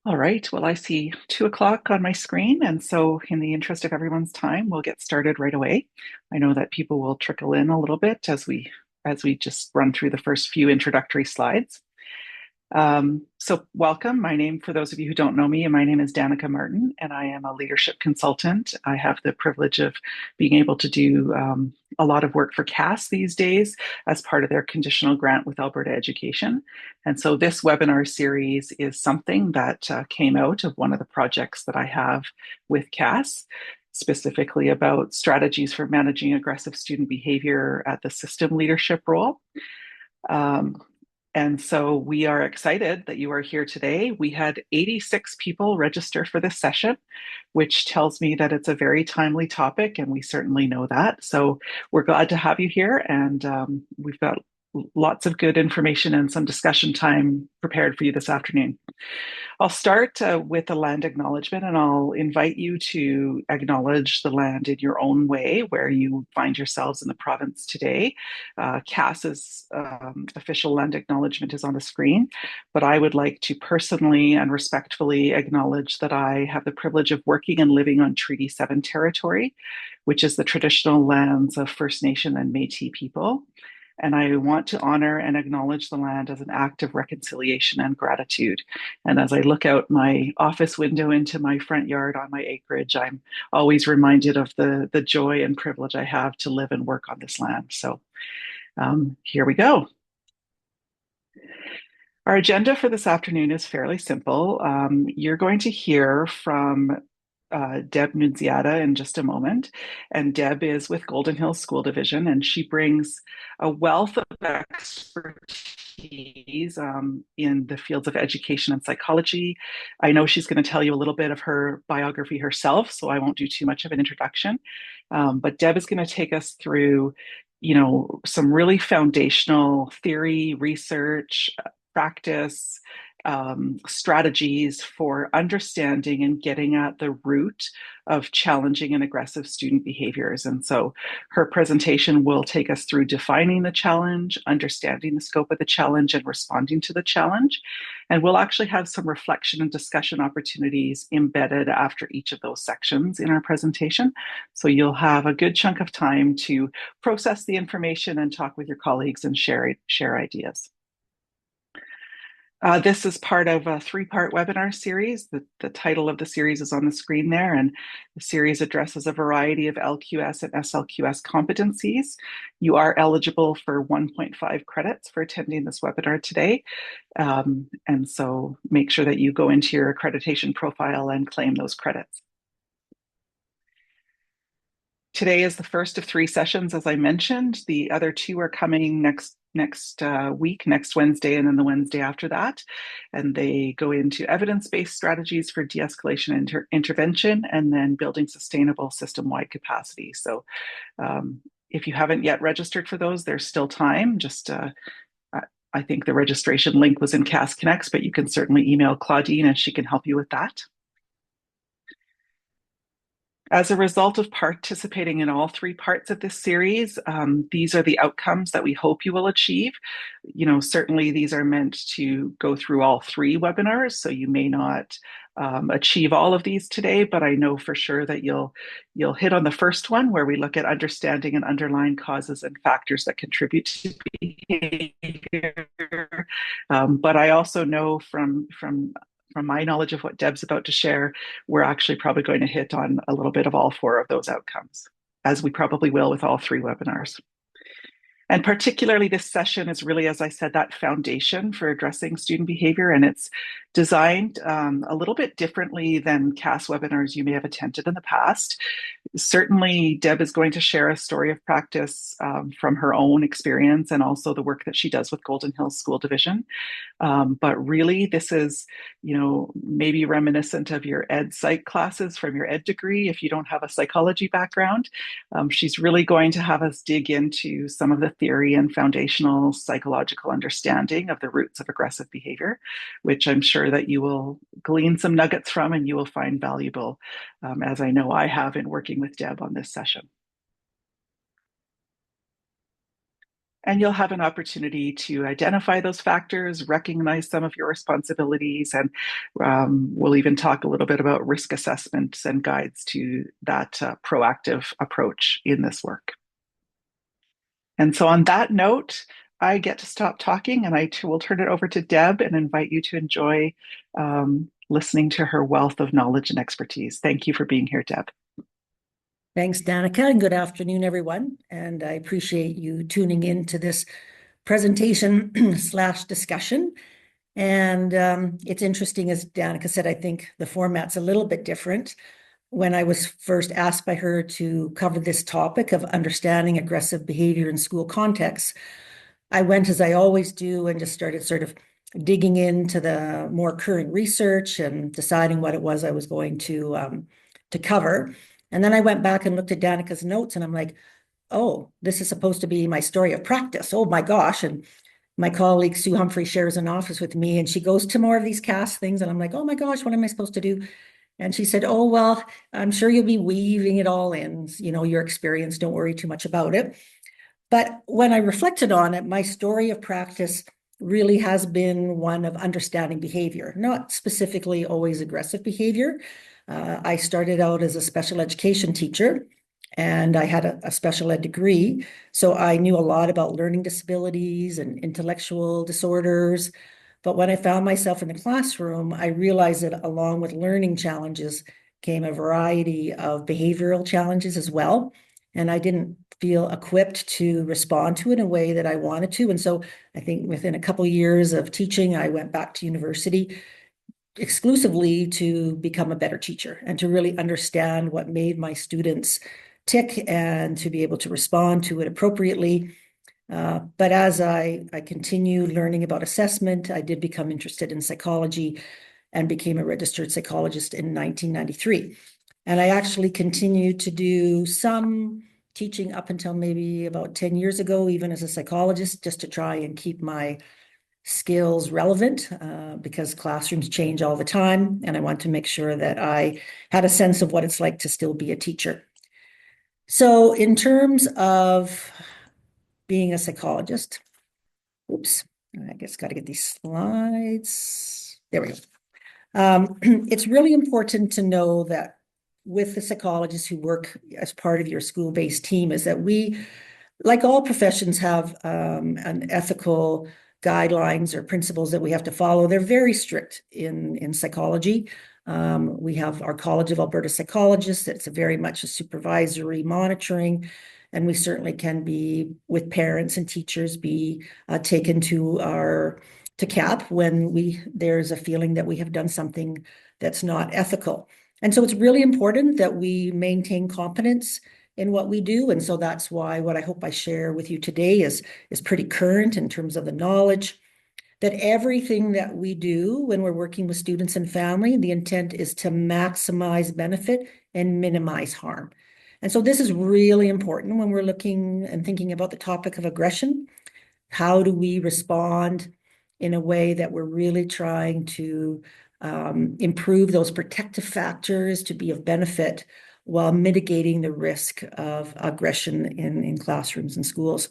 All right. Well, I see 2 o'clock on my screen. And so in the interest of everyone's time, we'll get started right away. I know that people will trickle in a little bit as we just run through the first few introductory slides. So welcome. For those of you who don't know me, my name is Danica Martin, and I am a leadership consultant. I have the privilege of being able to do a lot of work for CAS these days as part of their conditional grant with Alberta Education. And so this webinar series is something that came out of one of the projects that I have with CAS, specifically about strategies for managing aggressive student behavior at the system leadership role. Um, and so we are excited that you are here today. We had 86 people register for this session, which tells me that it's a very timely topic, and we certainly know that. So we're glad to have you here, and we've got lots of good information and some discussion time prepared for you this afternoon. I'll start with the land acknowledgement, and I'll invite you to acknowledge the land in your own way where you find yourselves in the province today. CAS's official land acknowledgement is on the screen, but I would like to personally and respectfully acknowledge that I have the privilege of working and living on Treaty 7 territory, which is the traditional lands of First Nation and Métis people. And I want to honor and acknowledge the land as an act of reconciliation and gratitude. And as I look out my office window into my front yard on my acreage, I'm always reminded of the joy and privilege I have to live and work on this land. So here we go. Our agenda for this afternoon is fairly simple. You're going to hear from Deb Nunziata in just a moment. And Deb is with Golden Hills School Division, and she brings a wealth of expertise in the fields of education and psychology. I know she's going to tell you a little bit of her biography herself, so I won't do too much of an introduction. But Deb is going to take us through, some really foundational theory, research, practice, strategies for understanding and getting at the root of challenging and aggressive student behaviors. And so her presentation will take us through defining the challenge, understanding the scope of the challenge, and responding to the challenge. And we'll actually have some reflection and discussion opportunities embedded after each of those sections in our presentation. So you'll have a good chunk of time to process the information and talk with your colleagues and share ideas. This is part of a three-part webinar series. The title of the series is on the screen there, and the series addresses a variety of LQS and SLQS competencies. You are eligible for 1.5 credits for attending this webinar today, and so make sure that you go into your accreditation profile and claim those credits. Today is the first of 3 sessions, as I mentioned. The other 2 are coming next week, next Wednesday, and then the Wednesday after that. And they go into evidence-based strategies for de-escalation and intervention, and then building sustainable system-wide capacity. So if you haven't yet registered for those, there's still time. I think the registration link was in CAS Connects, but you can certainly email Claudine and she can help you with that. As a result of participating in all 3 parts of this series, these are the outcomes that we hope you will achieve. Certainly these are meant to go through all 3 webinars, so you may not achieve all of these today, but I know for sure that you'll hit on the first one, where we look at understanding and underlying causes and factors that contribute to behavior. But I also know from my knowledge of what Deb's about to share, we're actually probably going to hit on a little bit of all 4 of those outcomes, as we probably will with all 3 webinars. And particularly this session is really, as I said, that foundation for addressing student behavior, and it's designed a little bit differently than CAS webinars you may have attended in the past. Certainly, Deb is going to share a story of practice from her own experience and also the work that she does with Golden Hills School Division. But really, this is, maybe reminiscent of your ed psych classes from your ed degree if you don't have a psychology background. She's really going to have us dig into some of the theory and foundational psychological understanding of the roots of aggressive behavior, which I'm sure that you will glean some nuggets from and you will find valuable, as I know I have in working with Deb on this session. And you'll have an opportunity to identify those factors, recognize some of your responsibilities, and we'll even talk a little bit about risk assessments and guides to that proactive approach in this work. And so, on that note, I get to stop talking and will turn it over to Deb and invite you to enjoy listening to her wealth of knowledge and expertise. Thank you for being here, Deb. Thanks, Danica, and good afternoon, everyone. And I appreciate you tuning in to this presentation slash discussion. And it's interesting, as Danica said, I think the format's a little bit different. When I was first asked by her to cover this topic of understanding aggressive behavior in school contexts, I went, as I always do, and just started sort of digging into the more current research and deciding what it was I was going to cover. And then I went back and looked at Danica's notes, and I'm like, oh, this is supposed to be my story of practice. Oh my gosh. And my colleague Sue Humphrey shares an office with me, and she goes to more of these cast things. And I'm like, oh my gosh, what am I supposed to do? And she said, oh, well, I'm sure you'll be weaving it all in, your experience. Don't worry too much about it. But when I reflected on it, my story of practice really has been one of understanding behavior, not specifically always aggressive behavior. I started out as a special education teacher, and I had a special ed degree. So I knew a lot about learning disabilities and intellectual disorders. But when I found myself in the classroom, I realized that along with learning challenges came a variety of behavioral challenges as well. And I didn't feel equipped to respond to it in a way that I wanted to. And so I think within a couple of years of teaching, I went back to university exclusively to become a better teacher and to really understand what made my students tick and to be able to respond to it appropriately. But as I continued learning about assessment, I did become interested in psychology and became a registered psychologist in 1993. And I actually continued to do some teaching up until maybe about 10 years ago, even as a psychologist, just to try and keep my skills relevant because classrooms change all the time. And I want to make sure that I had a sense of what it's like to still be a teacher. So in terms of being a psychologist, oops, I guess got to get these slides. There we go. It's really important to know that with the psychologists who work as part of your school-based team is that we, like all professions, have an ethical guidelines or principles that we have to follow. They're very strict in psychology. We have our College of Alberta Psychologists. It's very much a supervisory monitoring. And we certainly can be, with parents and teachers, be taken to CAP when there's a feeling that we have done something that's not ethical. And so it's really important that we maintain competence in what we do. And so that's why what I hope I share with you today is pretty current in terms of the knowledge that everything that we do when we're working with students and family, the intent is to maximize benefit and minimize harm. And so this is really important when we're looking and thinking about the topic of aggression. How do we respond in a way that we're really trying to improve those protective factors to be of benefit while mitigating the risk of aggression in classrooms and schools?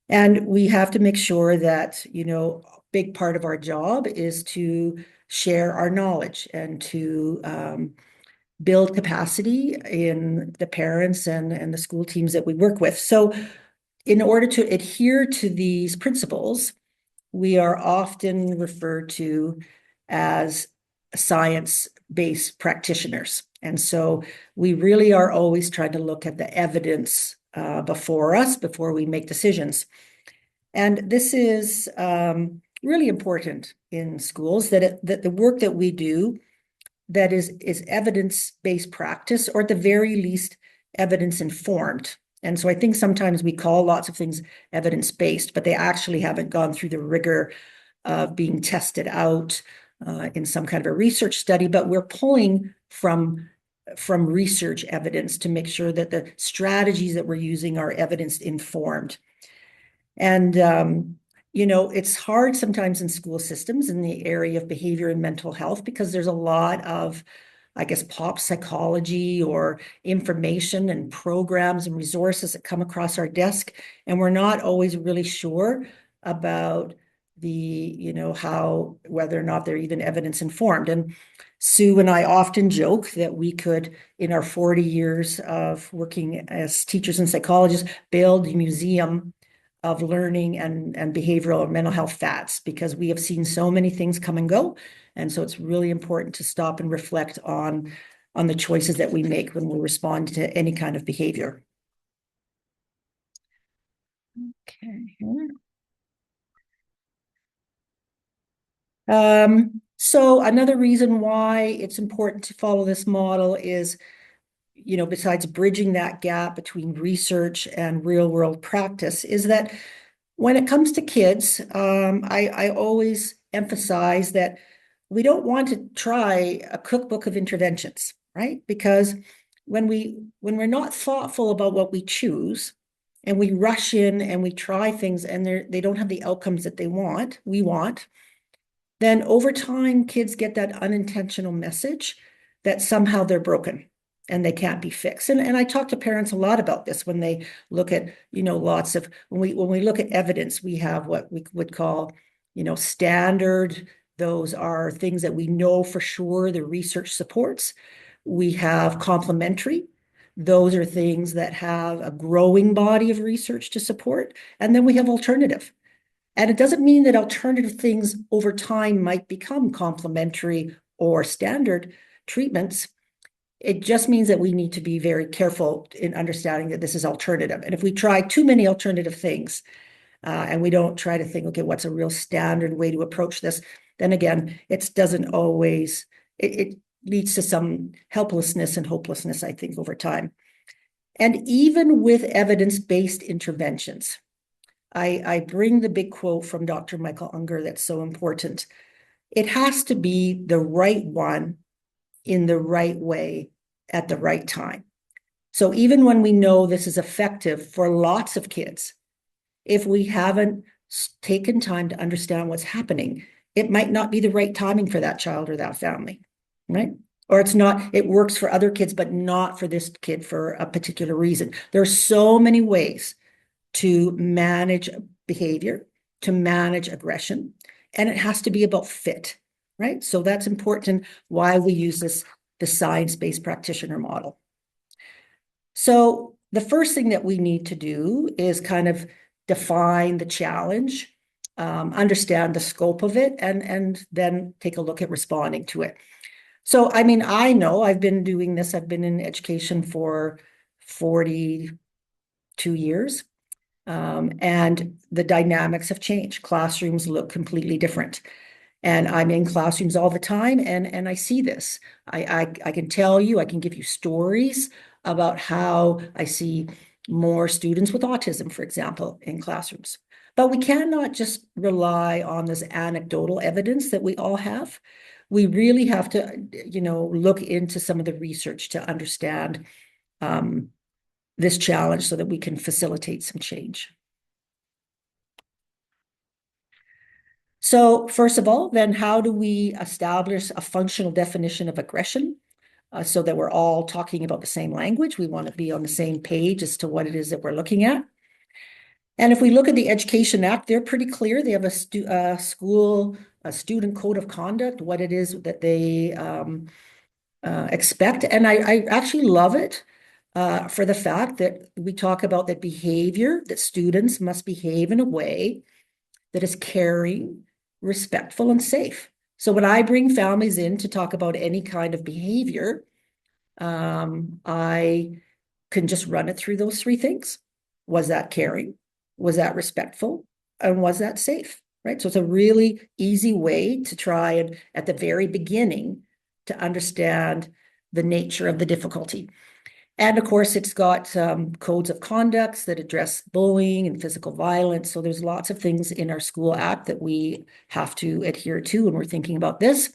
And we have to make sure that, a big part of our job is to share our knowledge and to build capacity in the parents and the school teams that we work with. So in order to adhere to these principles, we are often referred to as science-based practitioners. And so we really are always trying to look at the evidence before us, before we make decisions. And this is really important in schools, that the work that we do that is evidence-based practice, or at the very least, evidence-informed. And so I think sometimes we call lots of things evidence-based, but they actually haven't gone through the rigor of being tested out in some kind of a research study, but we're pulling from research evidence to make sure that the strategies that we're using are evidence-informed. And it's hard sometimes in school systems in the area of behavior and mental health because there's a lot of I guess, pop psychology or information and programs and resources that come across our desk. And we're not always really sure about how, whether or not they're even evidence informed. And Sue and I often joke that we could, in our 40 years of working as teachers and psychologists, build a museum of learning and behavioral and mental health fads, because we have seen so many things come and go. And so it's really important to stop and reflect on the choices that we make when we respond to any kind of behavior. Okay. So another reason why it's important to follow this model is, besides bridging that gap between research and real world practice, is that when it comes to kids, I always emphasize that we don't want to try a cookbook of interventions, right? Because when we're not thoughtful about what we choose, and we rush in and we try things and they don't have the outcomes that we want, then over time, kids get that unintentional message that somehow they're broken and they can't be fixed. And I talk to parents a lot about this when they look at, lots of, when we look at evidence, we have what we would call, standard. Those are things that we know for sure the research supports. We have complementary. Those are things that have a growing body of research to support. And then we have alternative. And it doesn't mean that alternative things over time might become complementary or standard treatments. It just means that we need to be very careful in understanding that this is alternative. And if we try too many alternative things, and we don't try to think, okay, what's a real standard way to approach this, then again, it leads to some helplessness and hopelessness, I think, over time. And even with evidence-based interventions, I bring the big quote from Dr. Michael Unger that's so important. It has to be the right one in the right way at the right time. So even when we know this is effective for lots of kids, if we haven't taken time to understand what's happening, it might not be the right timing for that child or that family, right? Or it works for other kids, but not for this kid for a particular reason. There are so many ways to manage behavior, to manage aggression, and it has to be about fit, right? So that's important why we use the science-based practitioner model. So the first thing that we need to do is kind of define the challenge, understand the scope of it, and then take a look at responding to it. So, I mean, I know I've been doing this. I've been in education for 42 years. And the dynamics have changed. Classrooms look completely different. And I'm in classrooms all the time, and I see this. I can tell you, I can give you stories about how I see more students with autism, for example, in classrooms. But we cannot just rely on this anecdotal evidence that we all have. We really have to, look into some of the research to understand this challenge so that we can facilitate some change. So first of all, then how do we establish a functional definition of aggression so that we're all talking about the same language? We want to be on the same page as to what it is that we're looking at. And if we look at the Education Act, they're pretty clear. They have a student code of conduct, what it is that they expect. And I actually love it for the fact that we talk about that behavior, that students must behave in a way that is caring, respectful, and safe. So when I bring families in to talk about any kind of behavior, I can just run it through those three things. Was that caring? Was that respectful? And was that safe? Right? So it's a really easy way to try and, at the very beginning, to understand the nature of the difficulty. And of course, it's got codes of conducts that address bullying and physical violence. So there's lots of things in our school act that we have to adhere to when we're thinking about this.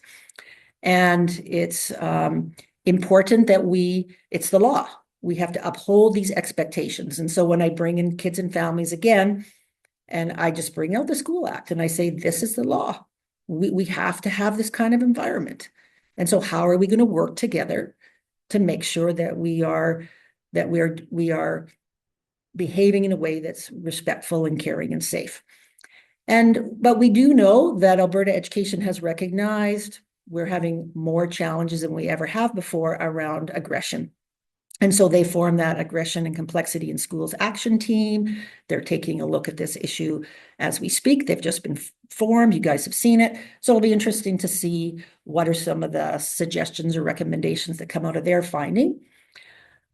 And it's important that it's the law. We have to uphold these expectations. And so when I bring in kids and families again, and I just bring out the school act and I say, this is the law. We have to have this kind of environment. And so how are we going to work together to make sure that we are behaving in a way that's respectful and caring and safe? But we do know that Alberta education has recognized we're having more challenges than we ever have before around aggression. And so they formed that aggression and complexity in schools action team. They're taking a look at this issue as we speak. They've just been formed. You guys have seen it. So it'll be interesting to see what are some of the suggestions or recommendations that come out of their finding.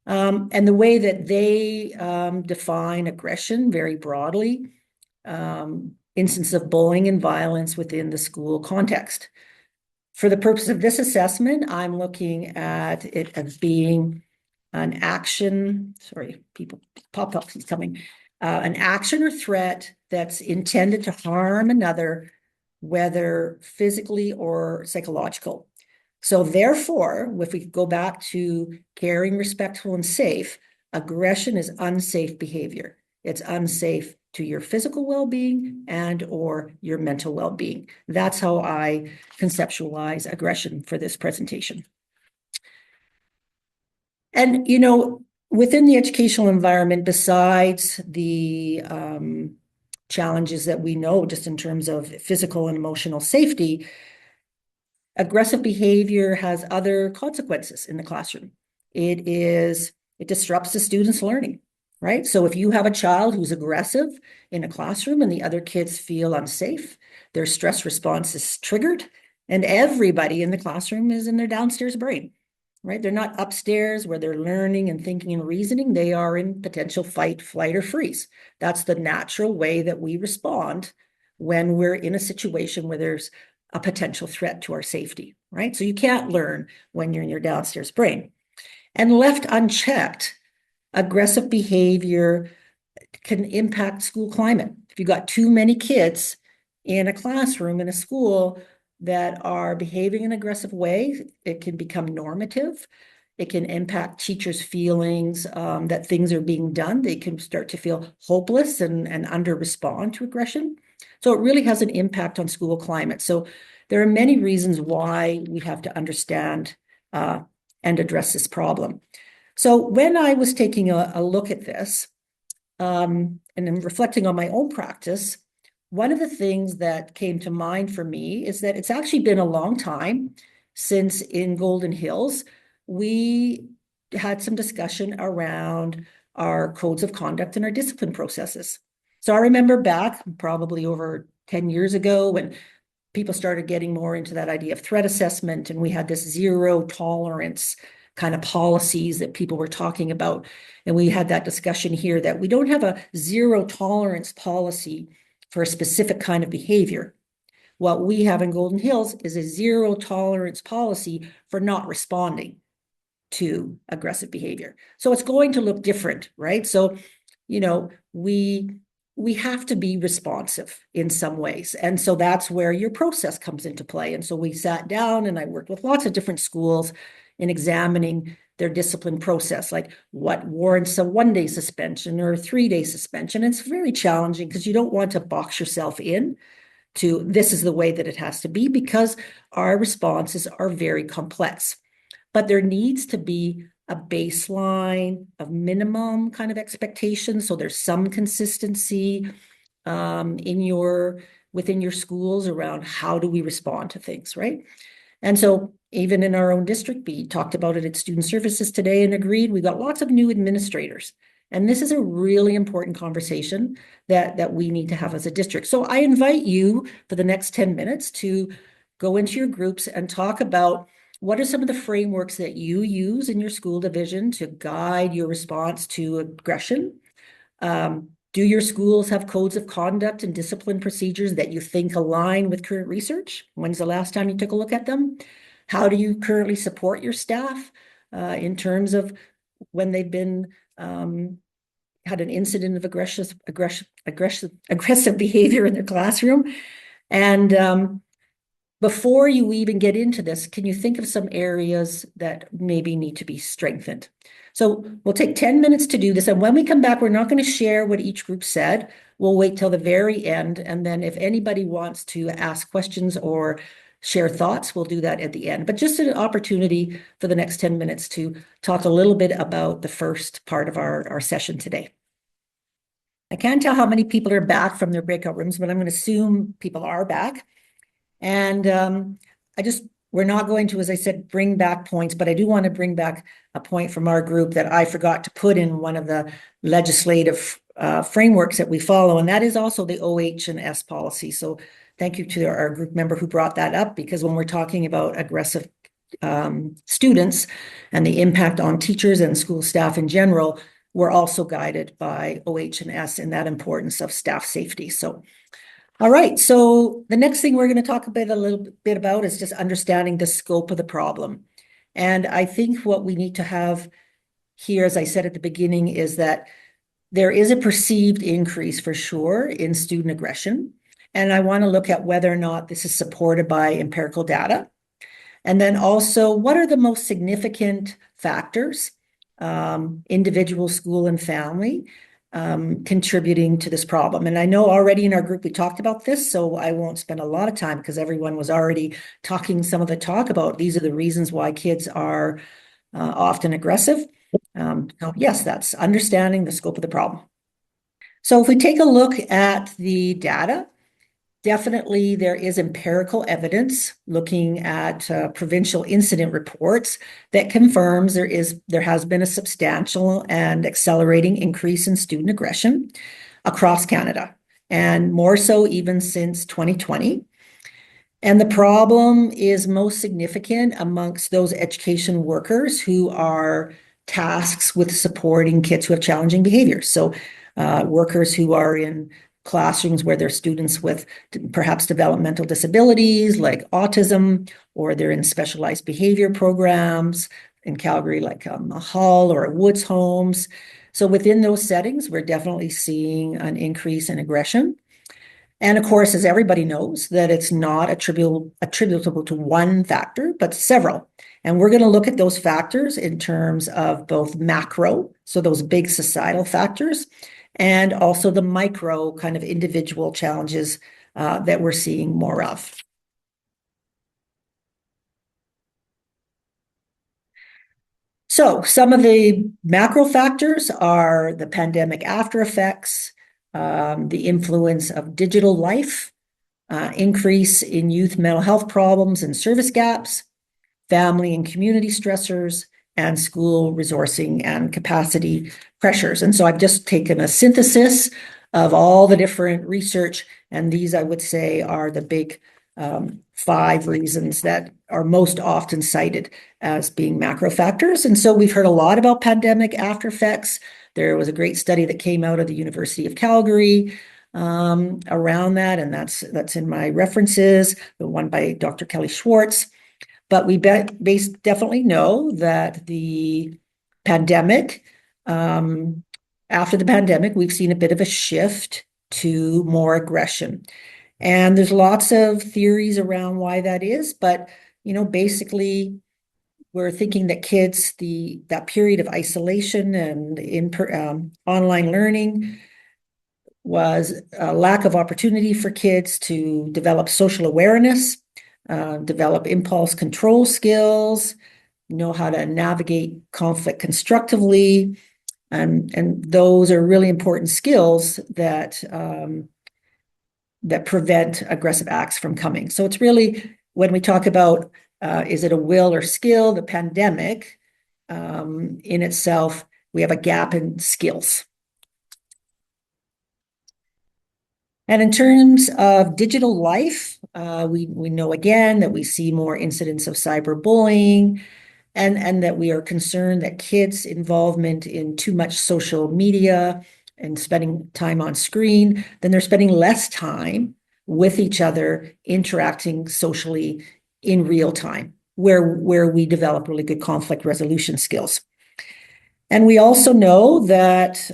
And the way that they define aggression very broadly, instance of bullying and violence within the school context. For the purpose of this assessment, I'm looking at it as being an action, sorry, people, pop-ups is coming, an action or threat that's intended to harm another, whether physically or psychological. So therefore, if we go back to caring, respectful, and safe, aggression is unsafe behavior. It's unsafe to your physical well-being and or your mental well-being. That's how I conceptualize aggression for this presentation. And, within the educational environment, besides the challenges that we know just in terms of physical and emotional safety, aggressive behavior has other consequences in the classroom. It disrupts the student's learning, right? So if you have a child who's aggressive in a classroom and the other kids feel unsafe, their stress response is triggered, and everybody in the classroom is in their downstairs brain, right? They're not upstairs where they're learning and thinking and reasoning. They are in potential fight, flight, or freeze. That's the natural way that we respond when we're in a situation where there's a potential threat to our safety, right? So you can't learn when you're in your downstairs brain. And left unchecked, aggressive behavior can impact school climate. If you've got too many kids in a classroom, in a school that are behaving in an aggressive way, it can become normative. It can impact teachers' feelings that things are being done. They can start to feel hopeless and under respond to aggression. So it really has an impact on school climate. So there are many reasons why we have to understand and address this problem. So when I was taking a look at this and then reflecting on my own practice, one of the things that came to mind for me is that it's actually been a long time since in Golden Hills, we had some discussion around our codes of conduct and our discipline processes. So I remember back probably over 10 years ago when people started getting more into that idea of threat assessment, and we had this zero tolerance kind of policies that people were talking about. And we had that discussion here that we don't have a zero tolerance policy for a specific kind of behavior. What we have in Golden Hills is a zero tolerance policy for not responding to aggressive behavior. So it's going to look different, right? So, we have to be responsive in some ways. And so that's where your process comes into play. And so we sat down and I worked with lots of different schools in examining their discipline process, like what warrants a 1-day suspension or a 3-day suspension. And it's very challenging because you don't want to box yourself in to this is the way that it has to be, because our responses are very complex. But there needs to be a baseline of minimum kind of expectations. So there's some consistency within your schools around how do we respond to things, right? And so even in our own district, we talked about it at Student Services today and agreed we got lots of new administrators. And this is a really important conversation that we need to have as a district. So I invite you for the next 10 minutes to go into your groups and talk about what are some of the frameworks that you use in your school division to guide your response to aggression? Do your schools have codes of conduct and discipline procedures that you think align with current research? When's the last time you took a look at them? How do you currently support your staff in terms of when they've been had an incident of aggressive behavior in their classroom? And before you even get into this, can you think of some areas that maybe need to be strengthened? So we'll take 10 minutes to do this. And when we come back, we're not going to share what each group said. We'll wait till the very end. And then if anybody wants to ask questions or share thoughts, we'll do that at the end. But just an opportunity for the next 10 minutes to talk a little bit about the first part of our session today. I can't tell how many people are back from their breakout rooms, but I'm going to assume people are back. And we're not going to, as I said, bring back points, but I do want to bring back a point from our group that I forgot to put in one of the legislative frameworks that we follow, and that is also the OH and S policy. So thank you to our group member who brought that up, because when we're talking about aggressive students and the impact on teachers and school staff in general, we're also guided by OH and S in that importance of staff safety. So all right, so the next thing we're going to talk a little bit about is just understanding the scope of the problem. And I think what we need to have here, as I said at the beginning, is that there is a perceived increase for sure in student aggression. And I want to look at whether or not this is supported by empirical data. And then also, what are the most significant factors, individual, school, and family, contributing to this problem. And I know already in our group we talked about this, so I won't spend a lot of time because everyone was already talking some of the talk about these are the reasons why kids are often aggressive. So yes, that's understanding the scope of the problem. So if we take a look at the data, definitely there is empirical evidence looking at provincial incident reports that confirms there has been a substantial and accelerating increase in student aggression across Canada, and more so even since 2020. And the problem is most significant amongst those education workers who are tasked with supporting kids who have challenging behaviors. So workers who are in classrooms where there's students with perhaps developmental disabilities like autism, or they're in specialized behavior programs in Calgary, like a Hull or a Woods Homes. So within those settings, we're definitely seeing an increase in aggression. And of course, as everybody knows, that it's not attributable to one factor, but several. And we're going to look at those factors in terms of both macro, so those big societal factors, and also the micro kind of individual challenges that we're seeing more of. So some of the macro factors are the pandemic after effects, the influence of digital life, increase in youth mental health problems and service gaps, family and community stressors, and school resourcing and capacity pressures. And so I've just taken a synthesis of all the different research, and these I would say are the big 5 reasons that are most often cited as being macro factors. And so we've heard a lot about pandemic after effects. There was a great study that came out of the University of Calgary around that, and that's in my references, the one by Dr. Kelly Schwartz. But we definitely know that the pandemic, after the pandemic, we've seen a bit of a shift to more aggression. And there's lots of theories around why that is, but basically we're thinking that kids, that period of isolation and online learning was a lack of opportunity for kids to develop social awareness, develop impulse control skills, know how to navigate conflict constructively. And those are really important skills that prevent aggressive acts from coming. So it's really, when we talk about, is it a will or skill, the pandemic in itself, we have a gap in skills. And in terms of digital life, we know again that we see more incidents of cyberbullying, and that we are concerned that kids' involvement in too much social media and spending time on screen, then they're spending less time with each other, interacting socially in real time, where we develop really good conflict resolution skills. And we also know that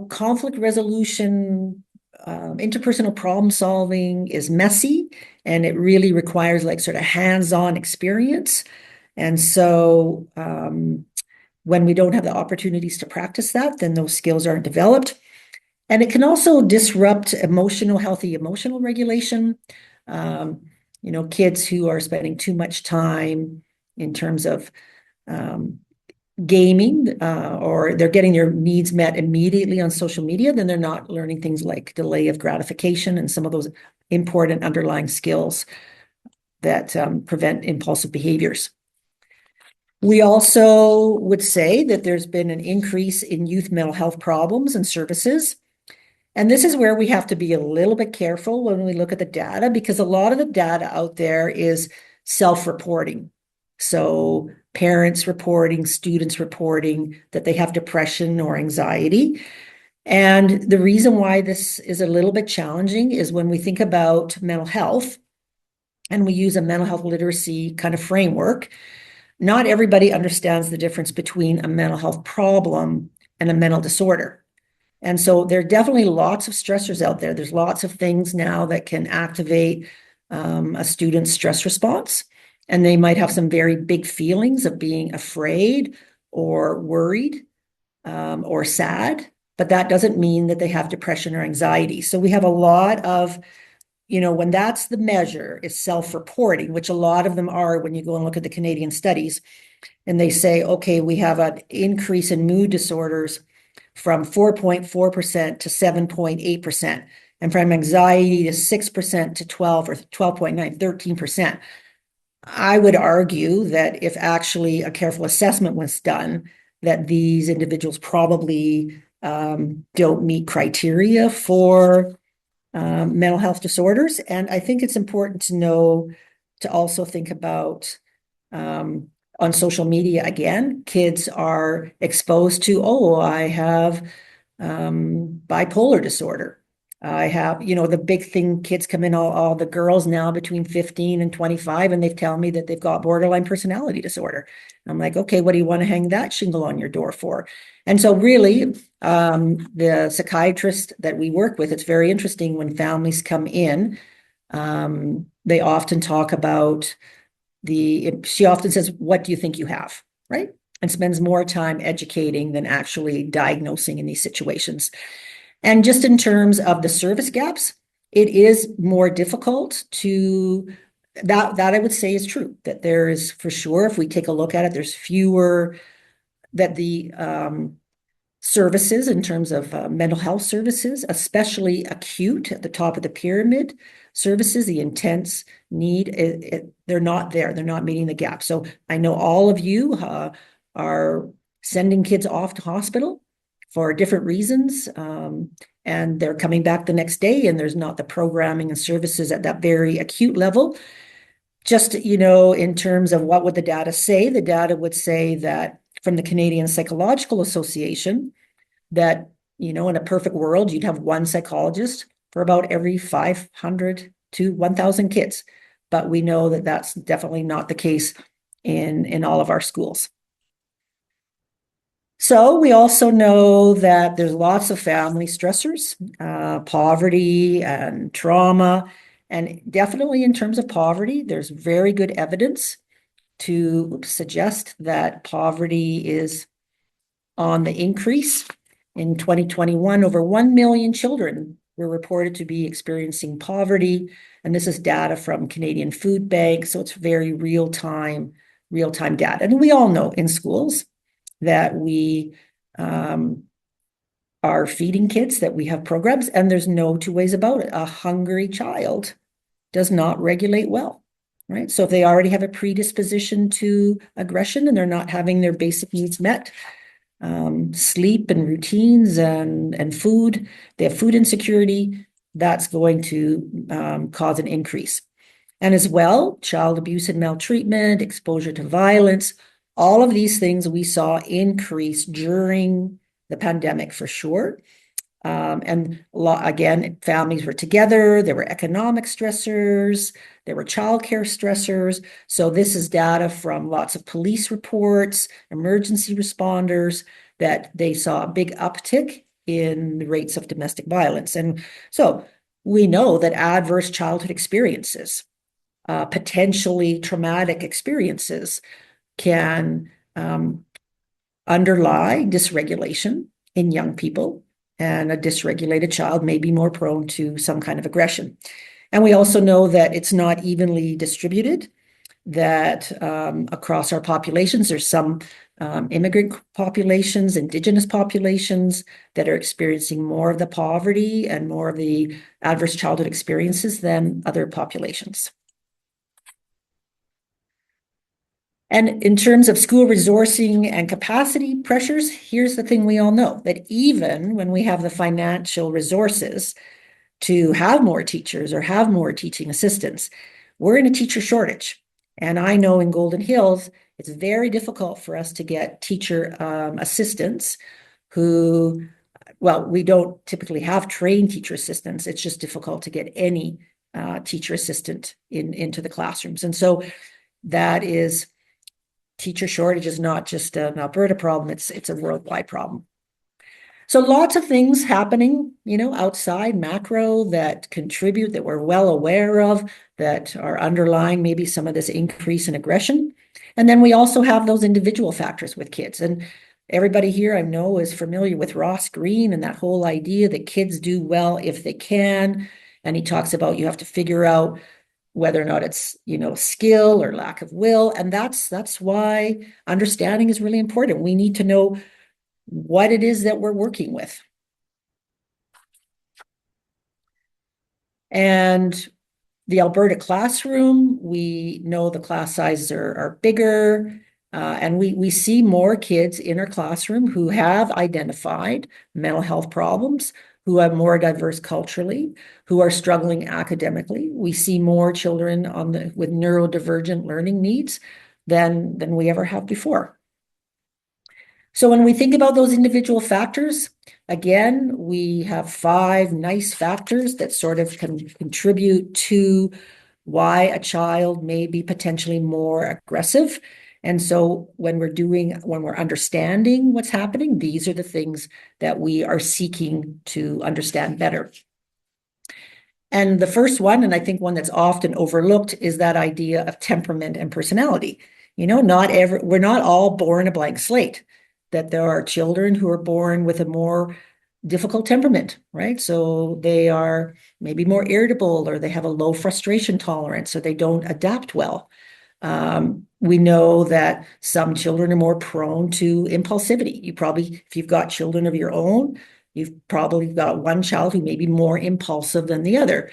conflict resolution, interpersonal problem solving is messy, and it really requires like sort of hands-on experience. And so when we don't have the opportunities to practice that, then those skills aren't developed. And it can also disrupt healthy emotional regulation. Um, kids who are spending too much time in terms of um, gaming, or they're getting their needs met immediately on social media, then they're not learning things like delay of gratification and some of those important underlying skills that prevent impulsive behaviors. We also would say that there's been an increase in youth mental health problems and services. And this is where we have to be a little bit careful when we look at the data, because a lot of the data out there is self-reporting. So parents reporting, students reporting that they have depression or anxiety. And the reason why this is a little bit challenging is when we think about mental health and we use a mental health literacy kind of framework, not everybody understands the difference between a mental health problem and a mental disorder. And so there are definitely lots of stressors out there. There's lots of things now that can activate a student's stress response. And they might have some very big feelings of being afraid or worried or sad, but that doesn't mean that they have depression or anxiety. So we have a lot of, when that's the measure, is self-reporting, which a lot of them are when you go and look at the Canadian studies. And they say, okay, we have an increase in mood disorders from 4.4% to 7.8%, and from anxiety to 6% to 12 or 12.9, 13%. I would argue that if actually a careful assessment was done, that these individuals probably don't meet criteria for mental health disorders. And I think it's important to know, to also think about on social media, again, kids are exposed to, oh, I have bipolar disorder. I have, the big thing, kids come in, all the girls now between 15 and 25, and they tell me that they've got borderline personality disorder. I'm like, okay, what do you want to hang that shingle on your door for? And so really, the psychiatrist that we work with, it's very interesting when families come in, they often talk about she often says, what do you think you have? Right? And spends more time educating than actually diagnosing in these situations. And just in terms of the service gaps, it is more difficult to, that I would say is true, that there is, for sure, if we take a look at it, there's fewer, that the services in terms of mental health services, especially acute at the top of the pyramid services, the intense need, they're not there. They're not meeting the gap. So I know all of you are sending kids off to hospital for different reasons, and they're coming back the next day, and there's not the programming and services at that very acute level. Just, in terms of what would the data say, the data would say that from the Canadian Psychological Association, that, in a perfect world, you'd have one psychologist for about every 500 to 1,000 kids. But we know that that's definitely not the case in all of our schools. So we also know that there's lots of family stressors, poverty and trauma. And definitely in terms of poverty, there's very good evidence to suggest that poverty is on the increase. In 2021, over 1 million children were reported to be experiencing poverty. And this is data from Canadian Food Bank. So it's very real-time data. And we all know in schools that we are feeding kids, that we have programs, and there's no two ways about it. A hungry child does not regulate well, right? So if they already have a predisposition to aggression and they're not having their basic needs met, sleep and routines and food, they have food insecurity, that's going to cause an increase. And as well, child abuse and maltreatment, exposure to violence, all of these things we saw increase during the pandemic for sure. And again, families were together, there were economic stressors, there were childcare stressors. So this is data from lots of police reports, emergency responders, that they saw a big uptick in the rates of domestic violence. And so we know that adverse childhood experiences, potentially traumatic experiences, can underlie dysregulation in young people. and a dysregulated child may be more prone to some kind of aggression. And we also know that it's not evenly distributed, that across our populations, there's some immigrant populations, Indigenous populations that are experiencing more of the poverty and more of the adverse childhood experiences than other populations. And in terms of school resourcing and capacity pressures, here's the thing we all know, that even when we have the financial resources to have more teachers or have more teaching assistants, we're in a teacher shortage. And I know in Golden Hills, it's very difficult for us to get teacher assistants who, well, we don't typically have trained teacher assistants. It's just difficult to get any teacher assistant into the classrooms. And so that is, teacher shortage is not just an Alberta problem, it's a worldwide problem. So lots of things happening, outside macro that contribute, that we're well aware of, that are underlying maybe some of this increase in aggression. And then we also have those individual factors with kids. And everybody here I know is familiar with Ross Green and that whole idea that kids do well if they can. And he talks about you have to figure out whether or not it's, skill or lack of will. And that's why understanding is really important. We need to know what it is that we're working with. And the Alberta classroom, we know the class sizes are bigger, and we see more kids in our classroom who have identified mental health problems, who are more diverse culturally, who are struggling academically. We see more children with neurodivergent learning needs than we ever have before. So when we think about those individual factors, again, we have 5 nice factors that sort of can contribute to why a child may be potentially more aggressive. And so when we're understanding what's happening, these are the things that we are seeking to understand better. And the first one, and I think one that's often overlooked, is that idea of temperament and personality. We're not all born a blank slate, that there are children who are born with a more difficult temperament, right? So they are maybe more irritable, or they have a low frustration tolerance, or they don't adapt well. We know that some children are more prone to impulsivity. If you've got children of your own, you've probably got one child who may be more impulsive than the other.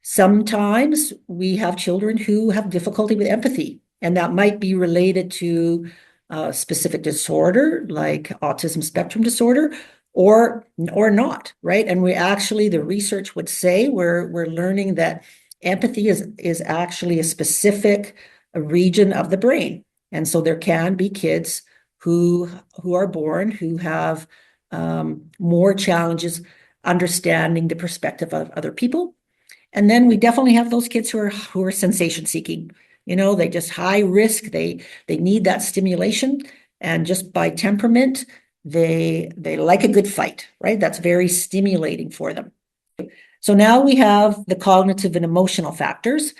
Sometimes we have children who have difficulty with empathy, and that might be related to a specific disorder like autism spectrum disorder, or not, right? And the research would say we're learning that empathy is actually a specific region of the brain. And so there can be kids who are born who have more challenges understanding the perspective of other people. And then we definitely have those kids who are sensation seeking. They just high risk, they need that stimulation. And just by temperament, they like a good fight, right? That's very stimulating for them. So now we have the cognitive and emotional factors.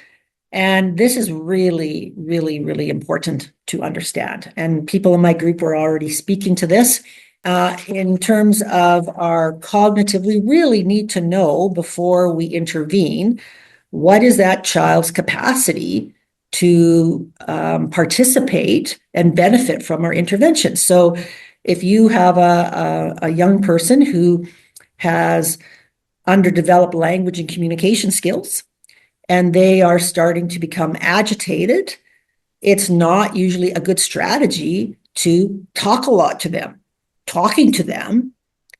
And this is really, really, really important to understand. And people in my group were already speaking to this. In terms of our cognitive, we really need to know before we intervene, what is that child's capacity to participate and benefit from our intervention. So if you have a young person who has underdeveloped language and communication skills, and they are starting to become agitated, it's not usually a good strategy to talk a lot to them. Talking to them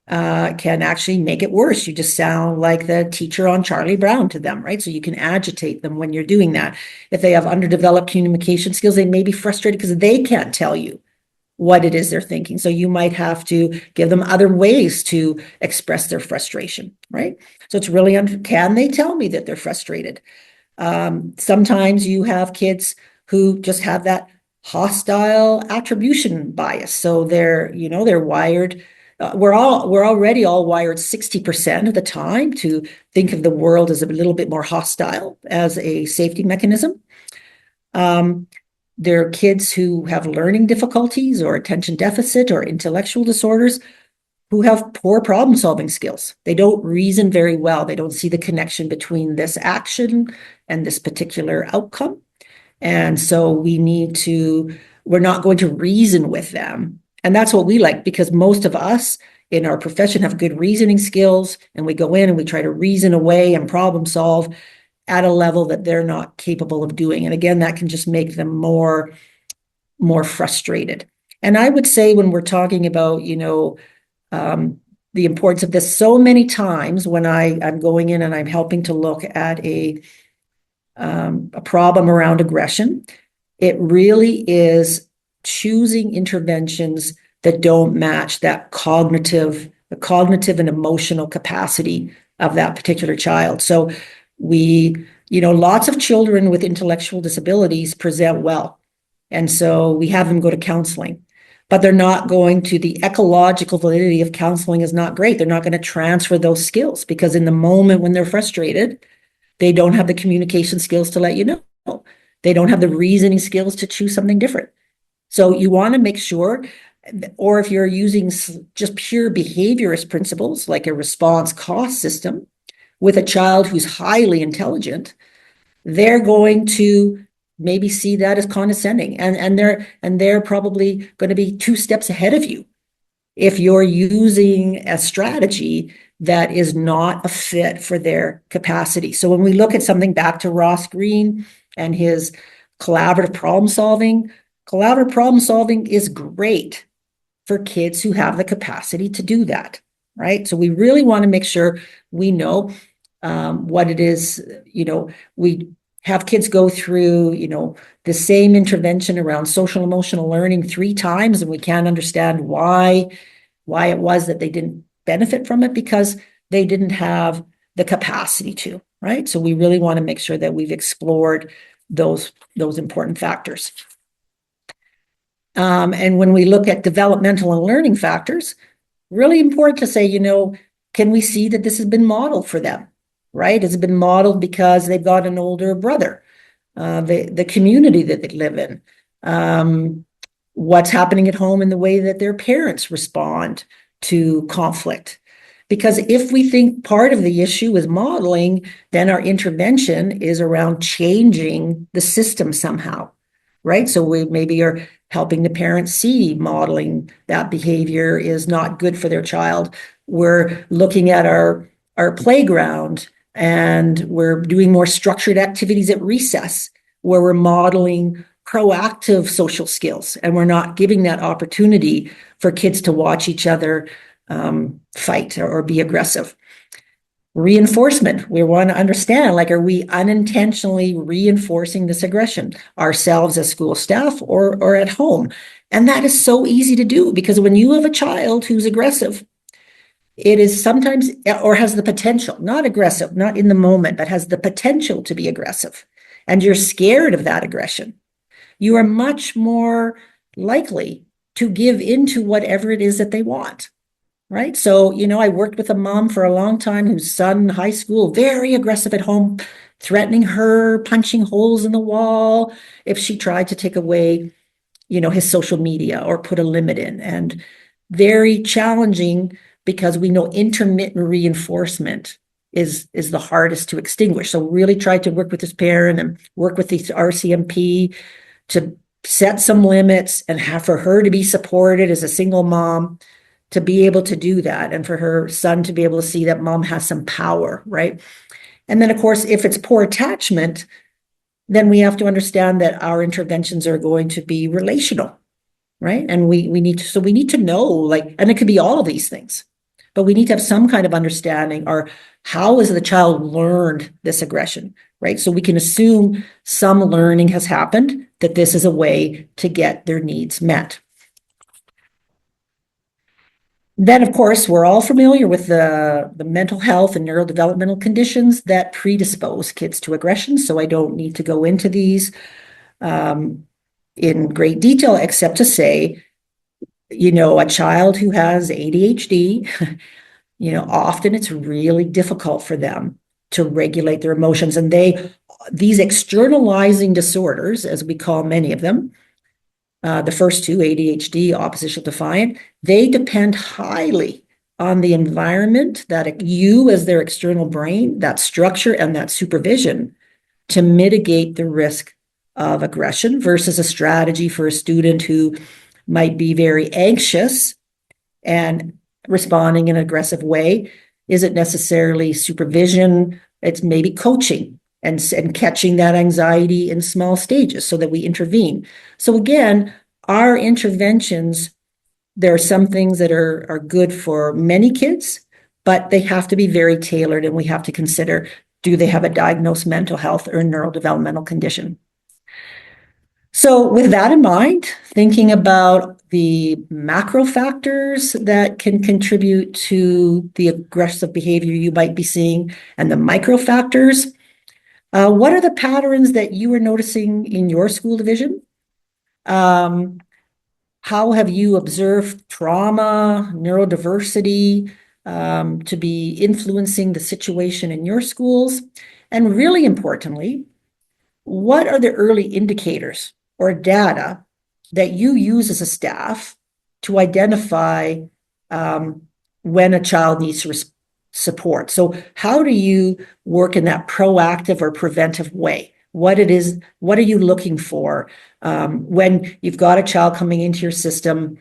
can actually make it worse. You just sound like the teacher on Charlie Brown to them, right? So you can agitate them when you're doing that. If they have underdeveloped communication skills, they may be frustrated because they can't tell you what it is they're thinking. So you might have to give them other ways to express their frustration, right? So it's really, can they tell me that they're frustrated? Sometimes you have kids who just have that hostile attribution bias. So they're wired. We're already all wired 60% of the time to think of the world as a little bit more hostile as a safety mechanism. There are kids who have learning difficulties or attention deficit or intellectual disorders who have poor problem solving skills. They don't reason very well. They don't see the connection between this action and this particular outcome. And so we're not going to reason with them. And that's what we like, because most of us in our profession have good reasoning skills, and we go in and we try to reason away and problem solve at a level that they're not capable of doing. And again, that can just make them more frustrated. And I would say when we're talking about, the importance of this, so many times when I'm going in and I'm helping to look at a problem around aggression, it really is choosing interventions that don't match the cognitive and emotional capacity of that particular child. So lots of children with intellectual disabilities present well. And so we have them go to counseling, but they're not going to, the ecological validity of counseling is not great. They're not going to transfer those skills, because in the moment when they're frustrated, they don't have the communication skills to let you know. They don't have the reasoning skills to choose something different. So you want to make sure, or if you're using just pure behaviorist principles, like a response cost system with a child who's highly intelligent, they're going to maybe see that as condescending, and they're probably going to be 2 steps ahead of you if you're using a strategy that is not a fit for their capacity. So when we look at something back to Ross Greene and his collaborative problem solving is great for kids who have the capacity to do that, right? So we really want to make sure we know what it is. We have kids go through, the same intervention around social emotional learning 3 times, and we can't understand why it was that they didn't benefit from it, because they didn't have the capacity to, right? So we really want to make sure that we've explored those important factors. And when we look at developmental and learning factors, really important to say, can we see that this has been modeled for them, right? Has it been modeled because they've got an older brother, the community that they live in, what's happening at home in the way that their parents respond to conflict. Because if we think part of the issue is modeling, then our intervention is around changing the system somehow, right? So we maybe are helping the parents see modeling that behavior is not good for their child. We're looking at our playground, and we're doing more structured activities at recess where we're modeling proactive social skills, and we're not giving that opportunity for kids to watch each other fight or be aggressive. Reinforcement, we want to understand, are we unintentionally reinforcing this aggression ourselves as school staff or at home? And that is so easy to do, because when you have a child who's aggressive, it is sometimes, or has the potential, not aggressive, not in the moment, but has the potential to be aggressive, and you're scared of that aggression, you are much more likely to give into whatever it is that they want, right? So, I worked with a mom for a long time whose son, high school, very aggressive at home, threatening her, punching holes in the wall if she tried to take away, his social media or put a limit in, and very challenging, because we know intermittent reinforcement is the hardest to extinguish. So really tried to work with this parent and work with the RCMP to set some limits, and for her to be supported as a single mom to be able to do that, and for her son to be able to see that mom has some power, right? And then, of course, if it's poor attachment, then we have to understand that our interventions are going to be relational, right? And we need to know, and it could be all of these things, but we need to have some kind of understanding, or how has the child learned this aggression, right? So we can assume some learning has happened, that this is a way to get their needs met. Then, of course, we're all familiar with the mental health and neurodevelopmental conditions that predispose kids to aggression. So I don't need to go into these in great detail, except to say, a child who has ADHD, often it's really difficult for them to regulate their emotions. And these externalizing disorders, as we call many of them, the first two, ADHD, oppositional defiant, they depend highly on the environment, that you as their external brain, that structure and that supervision to mitigate the risk of aggression versus a strategy for a student who might be very anxious and responding in an aggressive way isn't necessarily supervision. It's maybe coaching and catching that anxiety in small stages so that we intervene. So again, our interventions, there are some things that are good for many kids, but they have to be very tailored, and we have to consider, do they have a diagnosed mental health or neurodevelopmental condition? So with that in mind, thinking about the macro factors that can contribute to the aggressive behavior you might be seeing and the micro factors, what are the patterns that you are noticing in your school division? How have you observed trauma, neurodiversity, to be influencing the situation in your schools? And really importantly, what are the early indicators or data that you use as a staff to identify when a child needs support? So how do you work in that proactive or preventive way? What are you looking for when you've got a child coming into your system?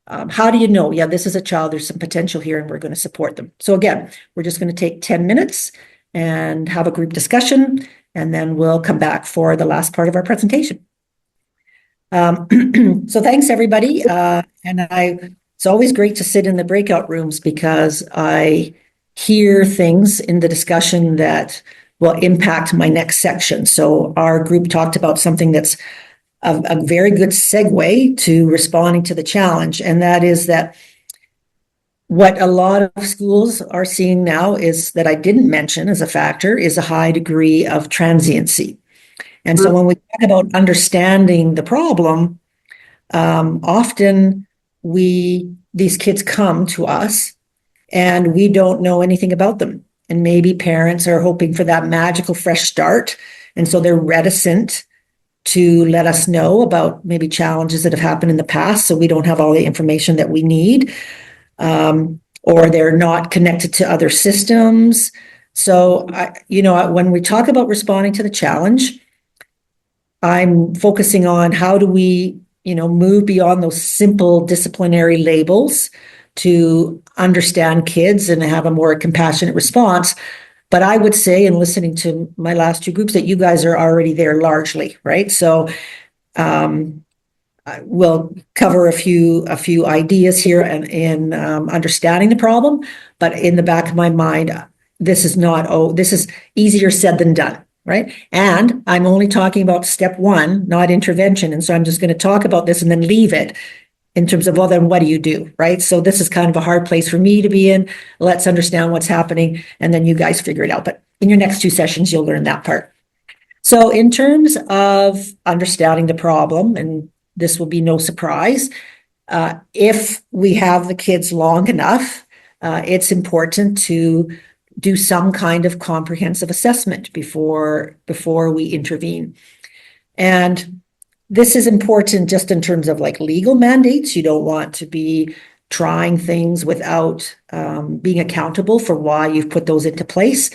How do you know, yeah, this is a child, there's some potential here, and we're going to support them? So again, we're just going to take 10 minutes and have a group discussion, and then we'll come back for the last part of our presentation. So thanks, everybody. It's always great to sit in the breakout rooms because I hear things in the discussion that will impact my next section. So our group talked about something that's a very good segue to responding to the challenge, and that is that what a lot of schools are seeing now is that I didn't mention as a factor is a high degree of transiency. And so when we talk about understanding the problem, often these kids come to us and we don't know anything about them. And maybe parents are hoping for that magical fresh start. And so they're reticent to let us know about maybe challenges that have happened in the past. So we don't have all the information that we need. Or they're not connected to other systems. So, when we talk about responding to the challenge, I'm focusing on how do we, move beyond those simple disciplinary labels to understand kids and have a more compassionate response. But I would say, in listening to my last two groups, that you guys are already there largely, right? So we'll cover a few ideas here in understanding the problem. But in the back of my mind, this is easier said than done, right? And I'm only talking about step one, not intervention. And so I'm just going to talk about this and then leave it in terms of, well, then what do you do, right? So this is kind of a hard place for me to be in. Let's understand what's happening, and then you guys figure it out. But in your next two sessions, you'll learn that part. So in terms of understanding the problem, and this will be no surprise, if we have the kids long enough, it's important to do some kind of comprehensive assessment before we intervene. And this is important just in terms of like legal mandates. You don't want to be trying things without being accountable for why you've put those into place.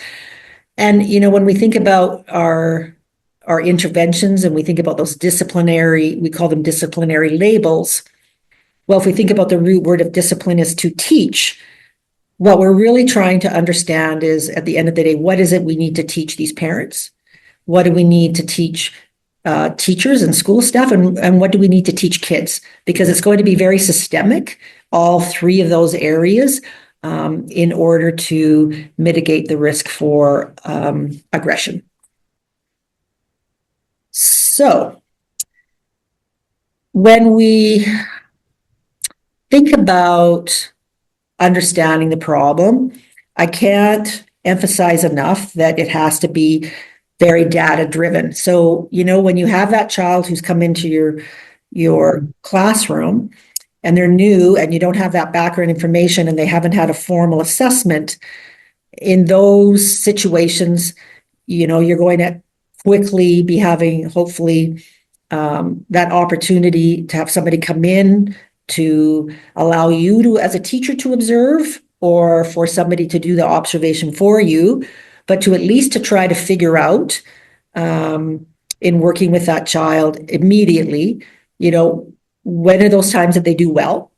And, when we think about our interventions and we think about those we call them disciplinary labels. Well, if we think about the root word of discipline is to teach, what we're really trying to understand is, at the end of the day, what is it we need to teach these parents? What do we need to teach teachers and school staff? And what do we need to teach kids? Because it's going to be very systemic, all three of those areas, in order to mitigate the risk for aggression. So when we think about understanding the problem, I can't emphasize enough that it has to be very data driven. So, when you have that child who's come into your classroom and they're new and you don't have that background information and they haven't had a formal assessment, in those situations, you're going to quickly be having, hopefully, that opportunity to have somebody come in to allow you to, as a teacher, to observe, or for somebody to do the observation for you, but to at least to try to figure out, in working with that child immediately, when are those times that they do well,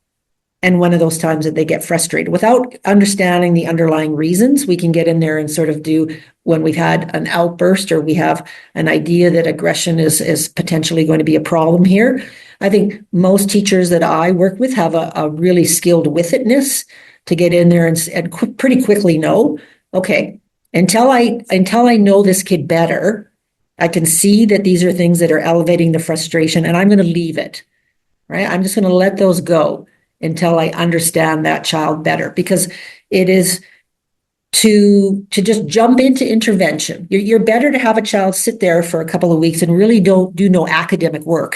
and one of those times that they get frustrated. Without understanding the underlying reasons, we can get in there and sort of do, when we've had an outburst or we have an idea that aggression is potentially going to be a problem here. I think most teachers that I work with have a really skilled with itness to get in there and pretty quickly know, okay, until I know this kid better, I can see that these are things that are elevating the frustration, and I'm going to leave it, right? I'm just going to let those go until I understand that child better, because it is to just jump into intervention. You're better to have a child sit there for a couple of weeks and really don't do no academic work,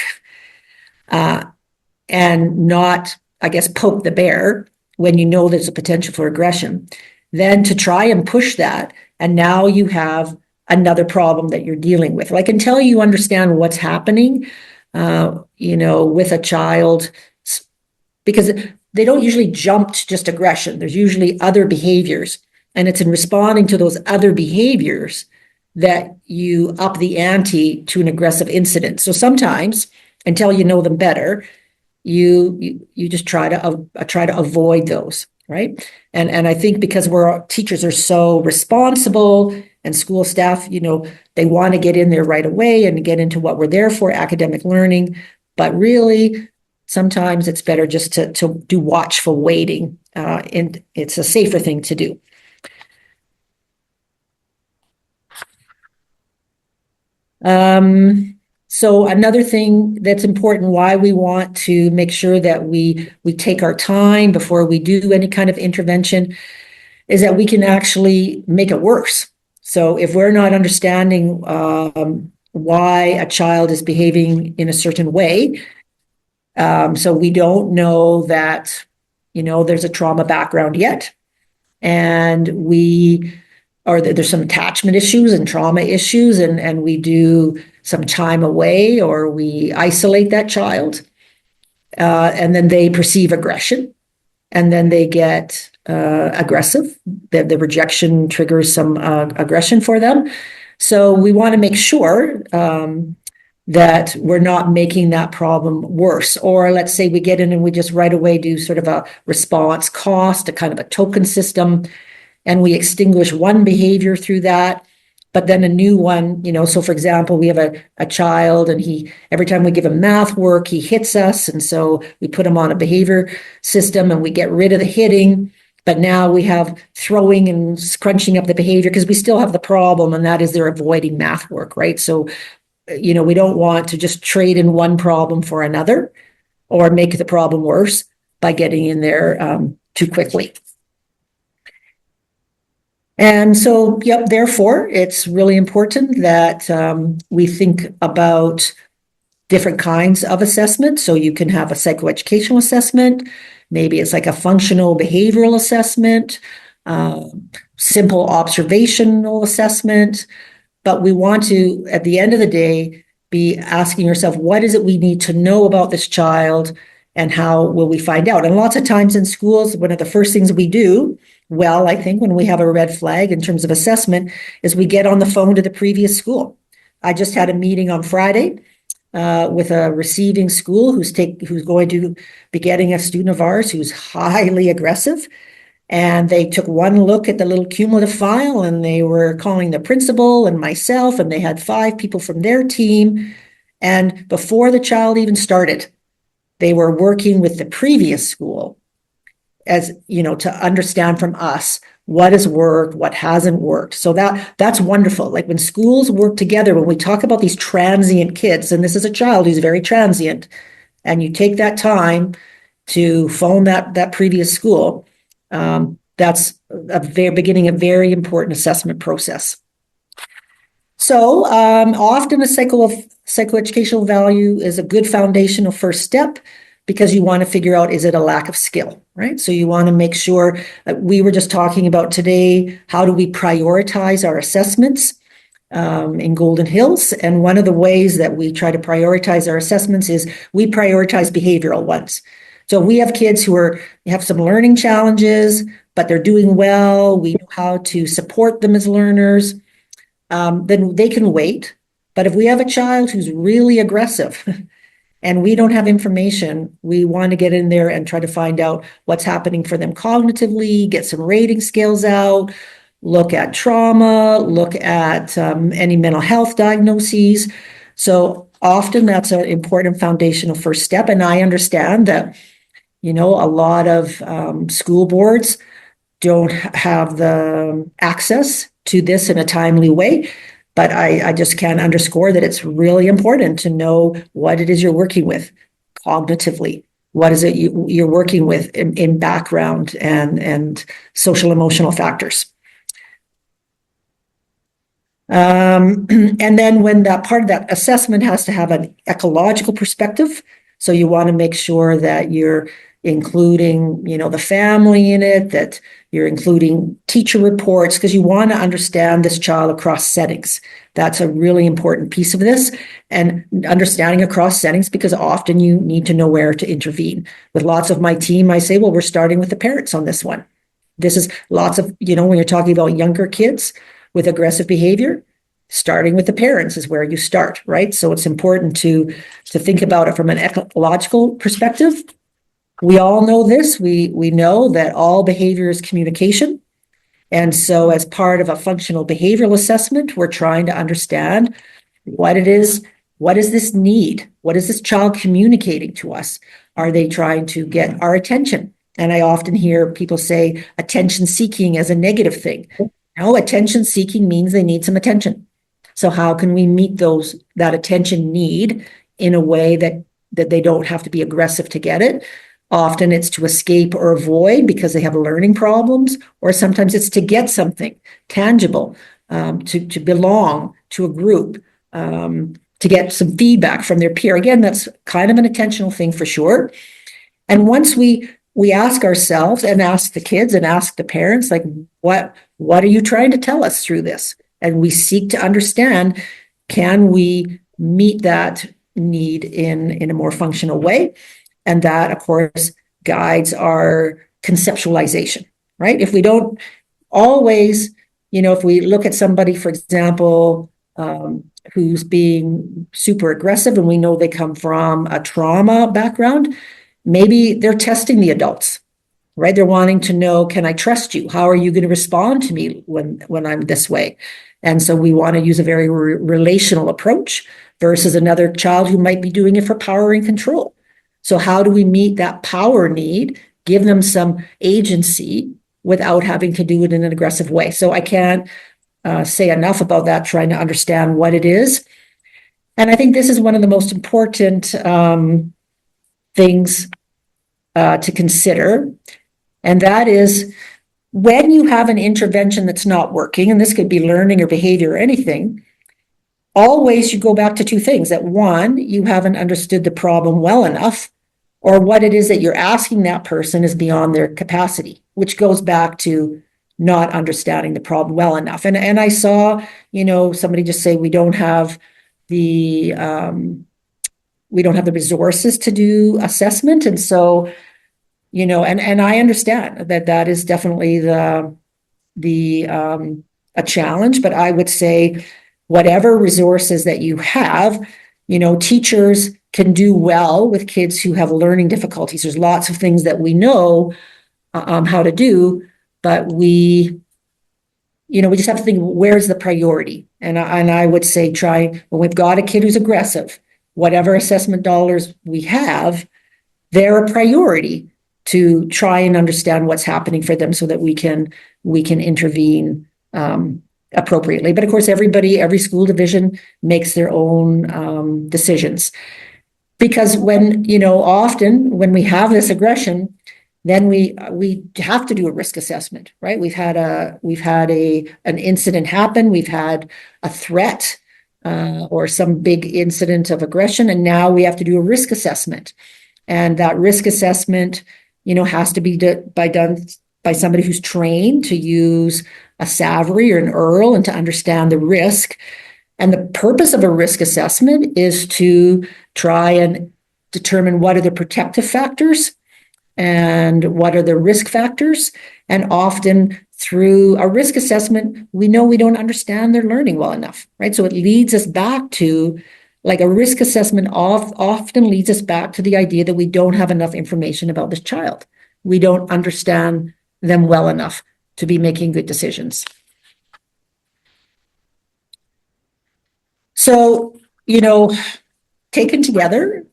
and not, I guess, poke the bear when you know there's a potential for aggression, than to try and push that. And now you have another problem that you're dealing with. Like, until you understand what's happening, with a child, because they don't usually jump to just aggression. There's usually other behaviors. And it's in responding to those other behaviors that you up the ante to an aggressive incident. So sometimes, until you know them better, you just try to avoid those, right? And I think because teachers are so responsible, and school staff, they want to get in there right away and get into what we're there for, academic learning. But really, sometimes it's better just to do watchful waiting, and it's a safer thing to do. So another thing that's important, why we want to make sure that we take our time before we do any kind of intervention, is that we can actually make it worse. So if we're not understanding why a child is behaving in a certain way, so we don't know that, there's a trauma background yet, and there's some attachment issues and trauma issues, and we do some time away, or we isolate that child, and then they perceive aggression, and then they get aggressive. The rejection triggers some aggression for them. So we want to make sure that we're not making that problem worse. Or let's say we get in and we just right away do sort of a response cost, a kind of a token system, and we extinguish one behavior through that, but then a new one, so for example, we have a child, and every time we give him math work, he hits us. And so we put him on a behavior system and we get rid of the hitting. But now we have throwing and scrunching up the behavior, because we still have the problem, and that is they're avoiding math work, right? So, we don't want to just trade in one problem for another, or make the problem worse by getting in there too quickly. And so, therefore, it's really important that we think about different kinds of assessment. So you can have a psychoeducational assessment. Maybe it's like a functional behavioral assessment, simple observational assessment. But we want to, at the end of the day, be asking yourself, what is it we need to know about this child, and how will we find out? And lots of times in schools, one of the first things we do, I think when we have a red flag in terms of assessment, is we get on the phone to the previous school. I just had a meeting on Friday with a receiving school who's going to be getting a student of ours who's highly aggressive. And they took one look at the little cumulative file, and they were calling the principal and myself, and they had 5 people from their team. And before the child even started, they were working with the previous school, as to understand from us what has worked, what hasn't worked. So that's wonderful. Like, when schools work together, when we talk about these transient kids, and this is a child who's very transient, and you take that time to phone that previous school, that's beginning a very important assessment process. So often a psychoeducational value is a good foundational first step, because you want to figure out, is it a lack of skill, right? So you want to make sure we were just talking about today, how do we prioritize our assessments in Golden Hills? And one of the ways that we try to prioritize our assessments is we prioritize behavioral ones. So we have kids who have some learning challenges, but they're doing well. We know how to support them as learners. Then they can wait. But if we have a child who's really aggressive and we don't have information, we want to get in there and try to find out what's happening for them cognitively, get some rating scales out, look at trauma, look at any mental health diagnoses. So often that's an important foundational first step. And I understand that, a lot of school boards don't have the access to this in a timely way. But I just can't underscore that it's really important to know what it is you're working with cognitively. What is it you're working with in background and social emotional factors? And then when that part of that assessment has to have an ecological perspective, so you want to make sure that you're including, the family in it, that you're including teacher reports, because you want to understand this child across settings. That's a really important piece of this, and understanding across settings, because often you need to know where to intervene. With lots of my team, I say, well, we're starting with the parents on this one. This is lots of, when you're talking about younger kids with aggressive behavior, starting with the parents is where you start, right? So it's important to think about it from an ecological perspective. We all know this. We know that all behavior is communication. And so as part of a functional behavioral assessment, we're trying to understand what it is. What is this need? What is this child communicating to us? Are they trying to get our attention? And I often hear people say attention seeking as a negative thing. No, attention seeking means they need some attention. So how can we meet that attention need in a way that they don't have to be aggressive to get it? Often it's to escape or avoid because they have learning problems, or sometimes it's to get something tangible, to belong to a group, to get some feedback from their peer. Again, that's kind of an attentional thing for sure. And once we ask ourselves and ask the kids and ask the parents, like, what are you trying to tell us through this? And we seek to understand, can we meet that need in a more functional way? And that, of course, guides our conceptualization, right? If we don't always, if we look at somebody, for example, who's being super aggressive and we know they come from a trauma background, maybe they're testing the adults, right? They're wanting to know, can I trust you? How are you going to respond to me when I'm this way? And so we want to use a very relational approach versus another child who might be doing it for power and control. So how do we meet that power need, give them some agency without having to do it in an aggressive way? So I can't say enough about that, trying to understand what it is. And I think this is one of the most important things to consider. And that is, when you have an intervention that's not working, and this could be learning or behavior or anything, always you go back to two things. That one, you haven't understood the problem well enough, or what it is that you're asking that person is beyond their capacity, which goes back to not understanding the problem well enough. And I saw, somebody just say, we don't have the resources to do assessment. And so, and I understand that is definitely a challenge, but I would say whatever resources that you have, teachers can do well with kids who have learning difficulties. There's lots of things that we know how to do, but we just have to think, where's the priority? And I would say when we've got a kid who's aggressive, whatever assessment dollars we have, they're a priority to try and understand what's happening for them so that we can intervene appropriately. But of course, every school division makes their own decisions. Because often when we have this aggression, then we have to do a risk assessment, right? We've had an incident happen, we've had a threat or some big incident of aggression, and now we have to do a risk assessment. And that risk assessment, has to be done by somebody who's trained to use a SAVRE or an EARL and to understand the risk. And the purpose of a risk assessment is to try and determine what are the protective factors and what are the risk factors. And often through a risk assessment, we know we don't understand their learning well enough, right? So it leads us back to, like, a risk assessment often leads us back to the idea that we don't have enough information about this child. We don't understand them well enough to be making good decisions. So, taken together,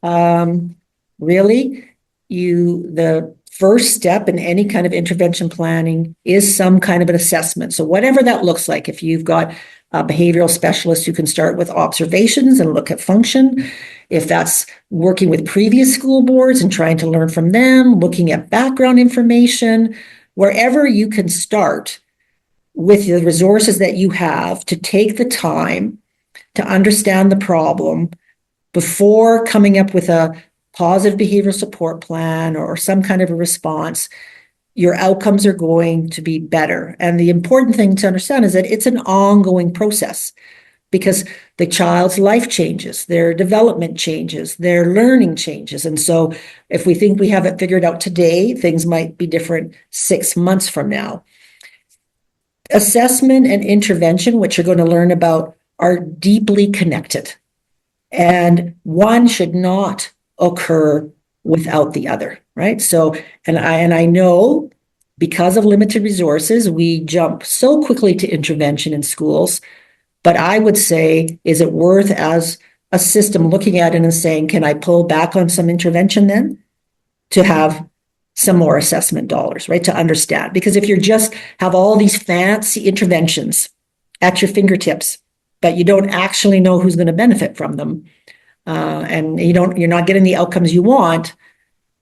really, the first step in any kind of intervention planning is some kind of an assessment. So whatever that looks like, if you've got a behavioral specialist who can start with observations and look at function, if that's working with previous school boards and trying to learn from them, looking at background information, wherever you can start with the resources that you have to take the time to understand the problem before coming up with a positive behavioral support plan or some kind of a response, your outcomes are going to be better. And the important thing to understand is that it's an ongoing process, because the child's life changes, their development changes, their learning changes. And so if we think we have it figured out today, things might be different 6 months from now. Assessment and intervention, which you're going to learn about, are deeply connected. And one should not occur without the other, right? So, and I know, because of limited resources, we jump so quickly to intervention in schools. But I would say, is it worth, as a system, looking at it and saying, can I pull back on some intervention then to have some more assessment dollars, right? To understand. Because if you just have all these fancy interventions at your fingertips, but you don't actually know who's going to benefit from them, and you're not getting the outcomes you want,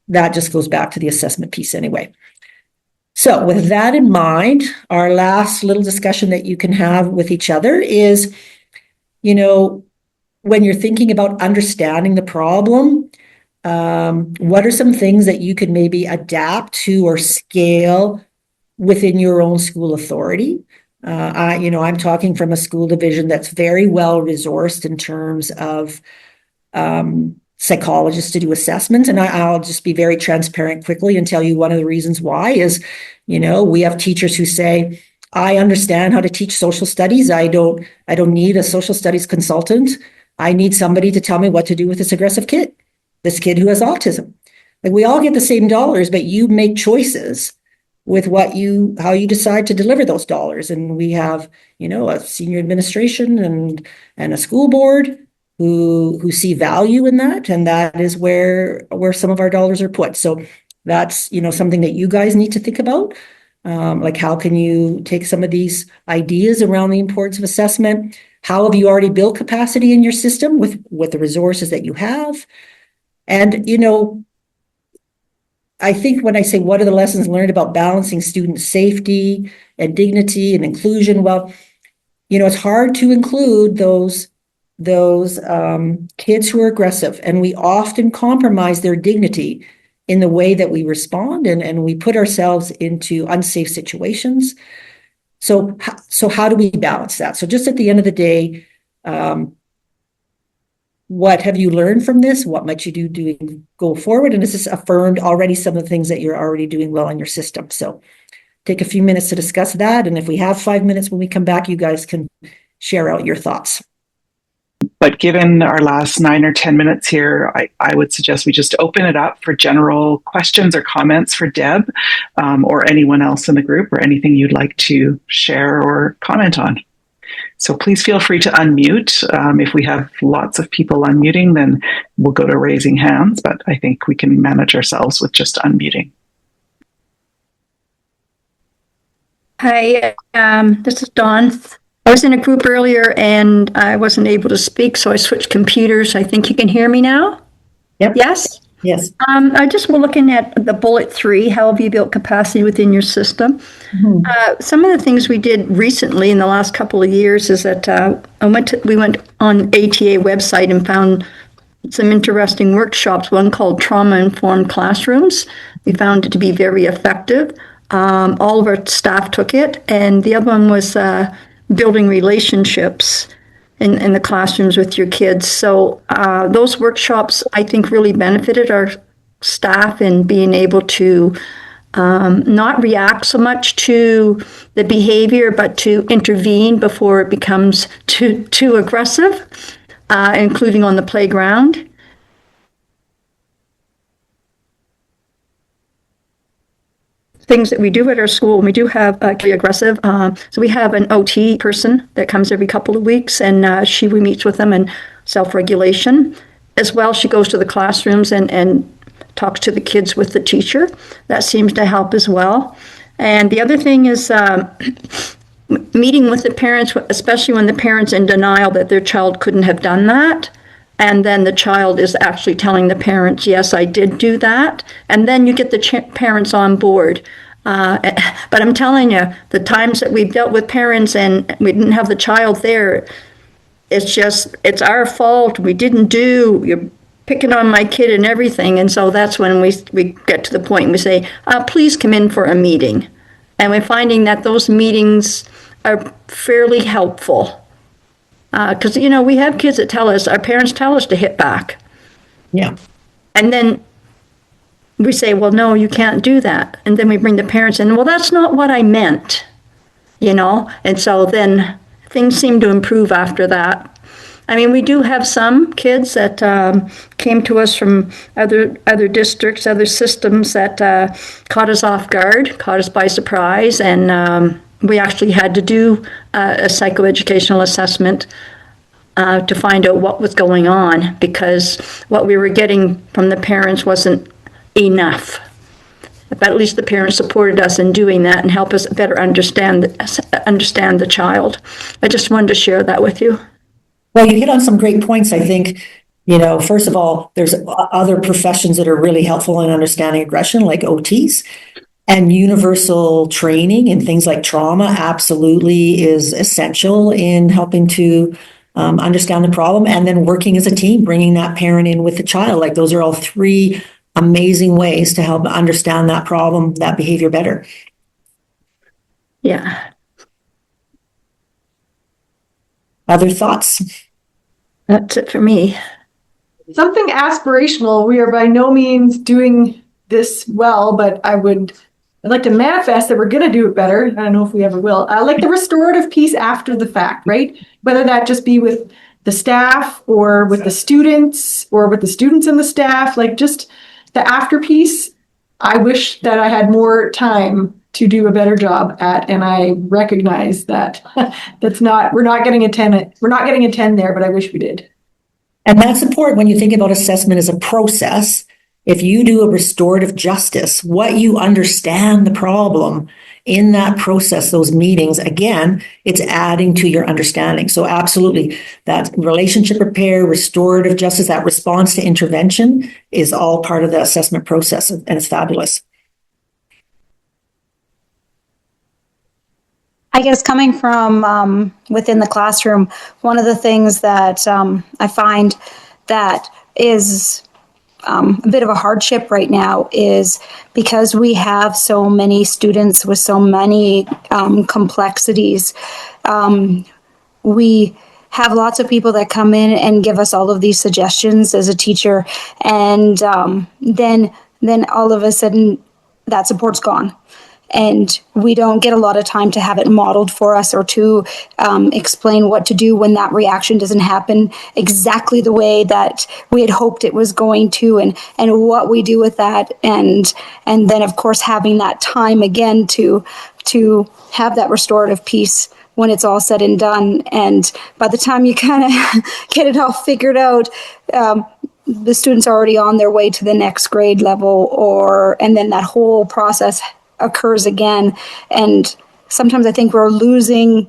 that just goes back to the assessment piece anyway. So with that in mind, our last little discussion that you can have with each other is, when you're thinking about understanding the problem, what are some things that you could maybe adapt to or scale within your own school authority? I'm talking from a school division that's very well resourced in terms of psychologists to do assessments. And I'll just be very transparent quickly and tell you one of the reasons why is, we have teachers who say, I understand how to teach social studies. I don't need a social studies consultant. I need somebody to tell me what to do with this aggressive kid, this kid who has autism. Like, we all get the same dollars, but you make choices with how you decide to deliver those dollars. And we have, a senior administration and a school board who see value in that. And that is where some of our dollars are put. So that's, something that you guys need to think about. Like, how can you take some of these ideas around the importance of assessment? How have you already built capacity in your system with the resources that you have? And, I think when I say, what are the lessons learned about balancing student safety and dignity and inclusion? Well, it's hard to include those kids who are aggressive, and we often compromise their dignity in the way that we respond, and we put ourselves into unsafe situations. So how do we balance that? So just at the end of the day, what have you learned from this? What might you do go forward? And this has affirmed already some of the things that you're already doing well in your system. So take a few minutes to discuss that. And if we have 5 minutes when we come back, you guys can share out your thoughts. But given our last 9 or 10 minutes here, I would suggest we just open it up for general questions or comments for Deb, or anyone else in the group, or anything you'd like to share or comment on. So please feel free to unmute. If we have lots of people unmuting, then we'll go to raising hands, but I think we can manage ourselves with just unmuting. Hi, this is Dawn. I was in a group earlier and I wasn't able to speak, so I switched computers. I think you can hear me now? Yep. Yes? Yes. I just was looking at the bullet 3, how have you built capacity within your system? Mm-hmm. Some of the things we did recently in the last couple of years is that we went on ATA website and found some interesting workshops, one called Trauma-Informed Classrooms. We found it to be very effective. All of our staff took it, and the other one was building relationships in the classrooms with your kids. So those workshops, I think, really benefited staff in being able to not react so much to the behavior, but to intervene before it becomes too aggressive, including on the playground. Things that we do at our school, we do have pretty aggressive. So we have an OT person that comes every couple of weeks, and we meets with them in self-regulation. As well, she goes to the classrooms and talks to the kids with the teacher. That seems to help as well. And the other thing is meeting with the parents, especially when the parent's in denial that their child couldn't have done that. And then the child is actually telling the parents, yes, I did do that. And then you get the parents on board. But I'm telling you, the times that we've dealt with parents and we didn't have the child there, it's our fault. We didn't do, you're picking on my kid and everything. And so that's when we get to the point and we say, please come in for a meeting. And we're finding that those meetings are fairly helpful. Because, we have kids that our parents tell us to hit back. Yeah. And then we say, well, no, you can't do that. And then we bring the parents in, well, that's not what I meant, And so then things seem to improve after that. I mean, we do have some kids that came to us from other districts, other systems that caught us off guard, caught us by surprise, and we actually had to do a psychoeducational assessment to find out what was going on, because what we were getting from the parents wasn't enough. But at least the parents supported us in doing that and help us better understand the child. I just wanted to share that with you. Well, you hit on some great points, I think. First of all, there's other professions that are really helpful in understanding aggression, like OTs. And universal training in things like trauma absolutely is essential in helping to understand the problem. And then working as a team, bringing that parent in with the child. Like, those are all three amazing ways to help understand that problem, that behavior better. Yeah. Other thoughts? That's it for me. Something aspirational. We are by no means doing this well, but I'd like to manifest that we're going to do it better. I don't know if we ever will. Like the restorative piece after the fact, right? Whether that just be with the staff or with the students or with the students and the staff, like just the after piece. I wish that I had more time to do a better job at, and I recognize that we're not getting a 10. We're not getting a 10 there, but I wish we did. And that's important when you think about assessment as a process. If you do a restorative justice, what you understand the problem in that process, those meetings, again, it's adding to your understanding. So absolutely, that relationship repair, restorative justice, that response to intervention is all part of the assessment process, and it's fabulous. I guess coming from within the classroom, one of the things that I find that is a bit of a hardship right now is because we have so many students with so many complexities. We have lots of people that come in and give us all of these suggestions as a teacher, and then all of a sudden that support's gone. And we don't get a lot of time to have it modeled for us or to explain what to do when that reaction doesn't happen exactly the way that we had hoped it was going to, and what we do with that. And then, of course, having that time again to have that restorative piece when it's all said and done. And by the time you kind of get it all figured out, the student's already on their way to the next grade level, and then that whole process occurs again. And sometimes I think we're losing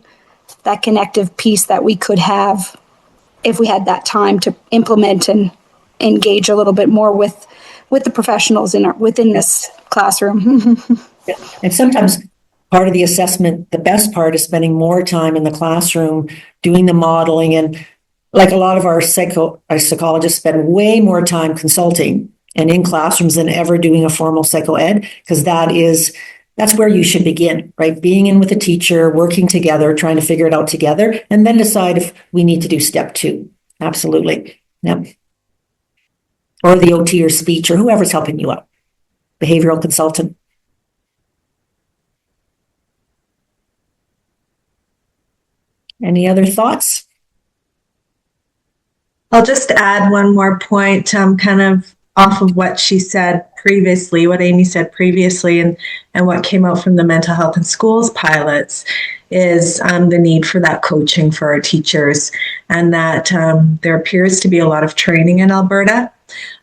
that connective piece that we could have if we had that time to implement and engage a little bit more with the professionals within this classroom. And sometimes part of the assessment, the best part is spending more time in the classroom doing the modeling. And like a lot of our psychologists spend way more time consulting and in classrooms than ever doing a formal psychoed, because that's where you should begin, right? Being in with a teacher, working together, trying to figure it out together, and then decide if we need to do step 2. Absolutely. Yeah. or the OT or speech or whoever's helping you out, behavioral consultant. Any other thoughts? I'll just add one more point, kind of off of what she said previously, what Amy said previously, and what came out from the mental health in schools pilots is the need for that coaching for our teachers, and that there appears to be a lot of training in Alberta,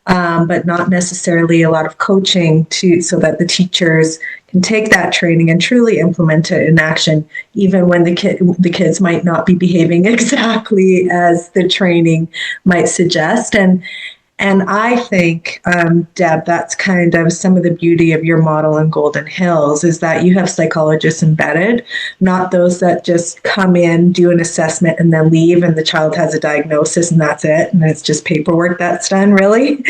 but not necessarily a lot of coaching so that the teachers can take that training and truly implement it in action, even when the kids might not be behaving exactly as the training might suggest. And I think, Deb, that's kind of some of the beauty of your model in Golden Hills, is that you have psychologists embedded, not those that just come in, do an assessment, and then leave, and the child has a diagnosis, and that's it, and it's just paperwork that's done, really.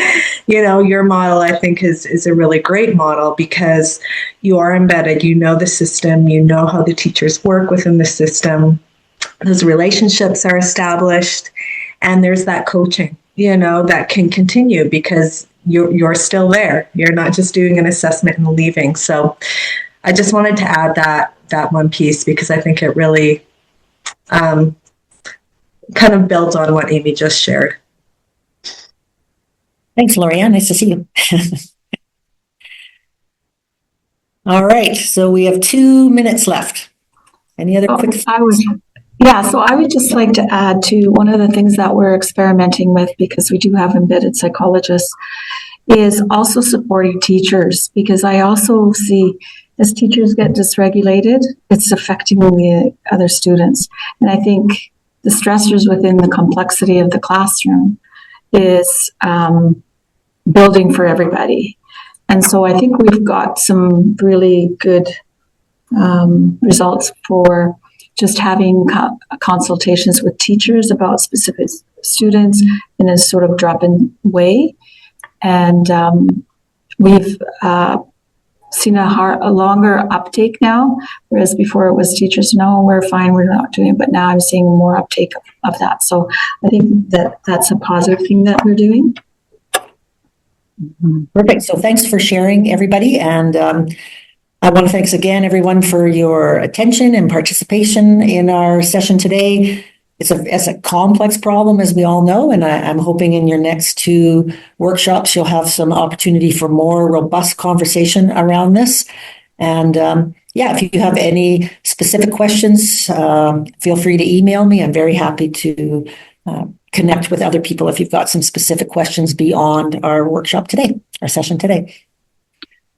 You know, your model, I think, is a really great model because you are embedded, you know the system, you know how the teachers work within the system, those relationships are established, and there's that coaching, you know, that can continue because you're still there. You're not just doing an assessment and leaving. So I just wanted to add that one piece because I think it really kind of builds on what Amy just shared. Thanks, Lorianne. Nice to see you. All right, so we have 2 minutes left. Any other quick thoughts? So I would just like to add to one of the things that we're experimenting with, because we do have embedded psychologists, is also supporting teachers, because I also see as teachers get dysregulated, it's affecting the other students. And I think the stressors within the complexity of the classroom is building for everybody. And so I think we've got some really good results for just having consultations with teachers about specific students in a sort of drop-in way. And we've seen a longer uptake now, whereas before it was teachers, no, we're fine, we're not doing it, but now I'm seeing more uptake of that. So I think that that's a positive thing that we're doing. Perfect. So thanks for sharing, everybody. And I want to thanks again, everyone, for your attention and participation in our session today. It's a complex problem, as we all know, and I'm hoping in your next 2 workshops, you'll have some opportunity for more robust conversation around this. And if you have any specific questions, feel free to email me. I'm very happy to connect with other people if you've got some specific questions beyond our workshop today, our session today.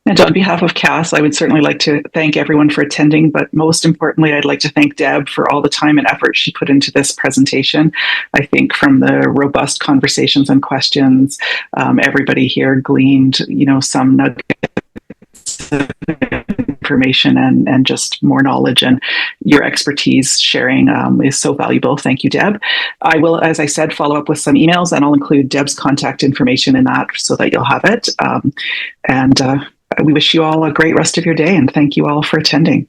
And on behalf of CAS, I would certainly like to thank everyone for attending, but most importantly, I'd like to thank Deb for all the time and effort she put into this presentation. I think from the robust conversations and questions, everybody here gleaned, some nuggets of information and just more knowledge, and your expertise sharing is so valuable. Thank you, Deb. I will, as I said, follow up with some emails, and I'll include Deb's contact information in that so that you'll have it. We wish you all a great rest of your day, and thank you all for attending.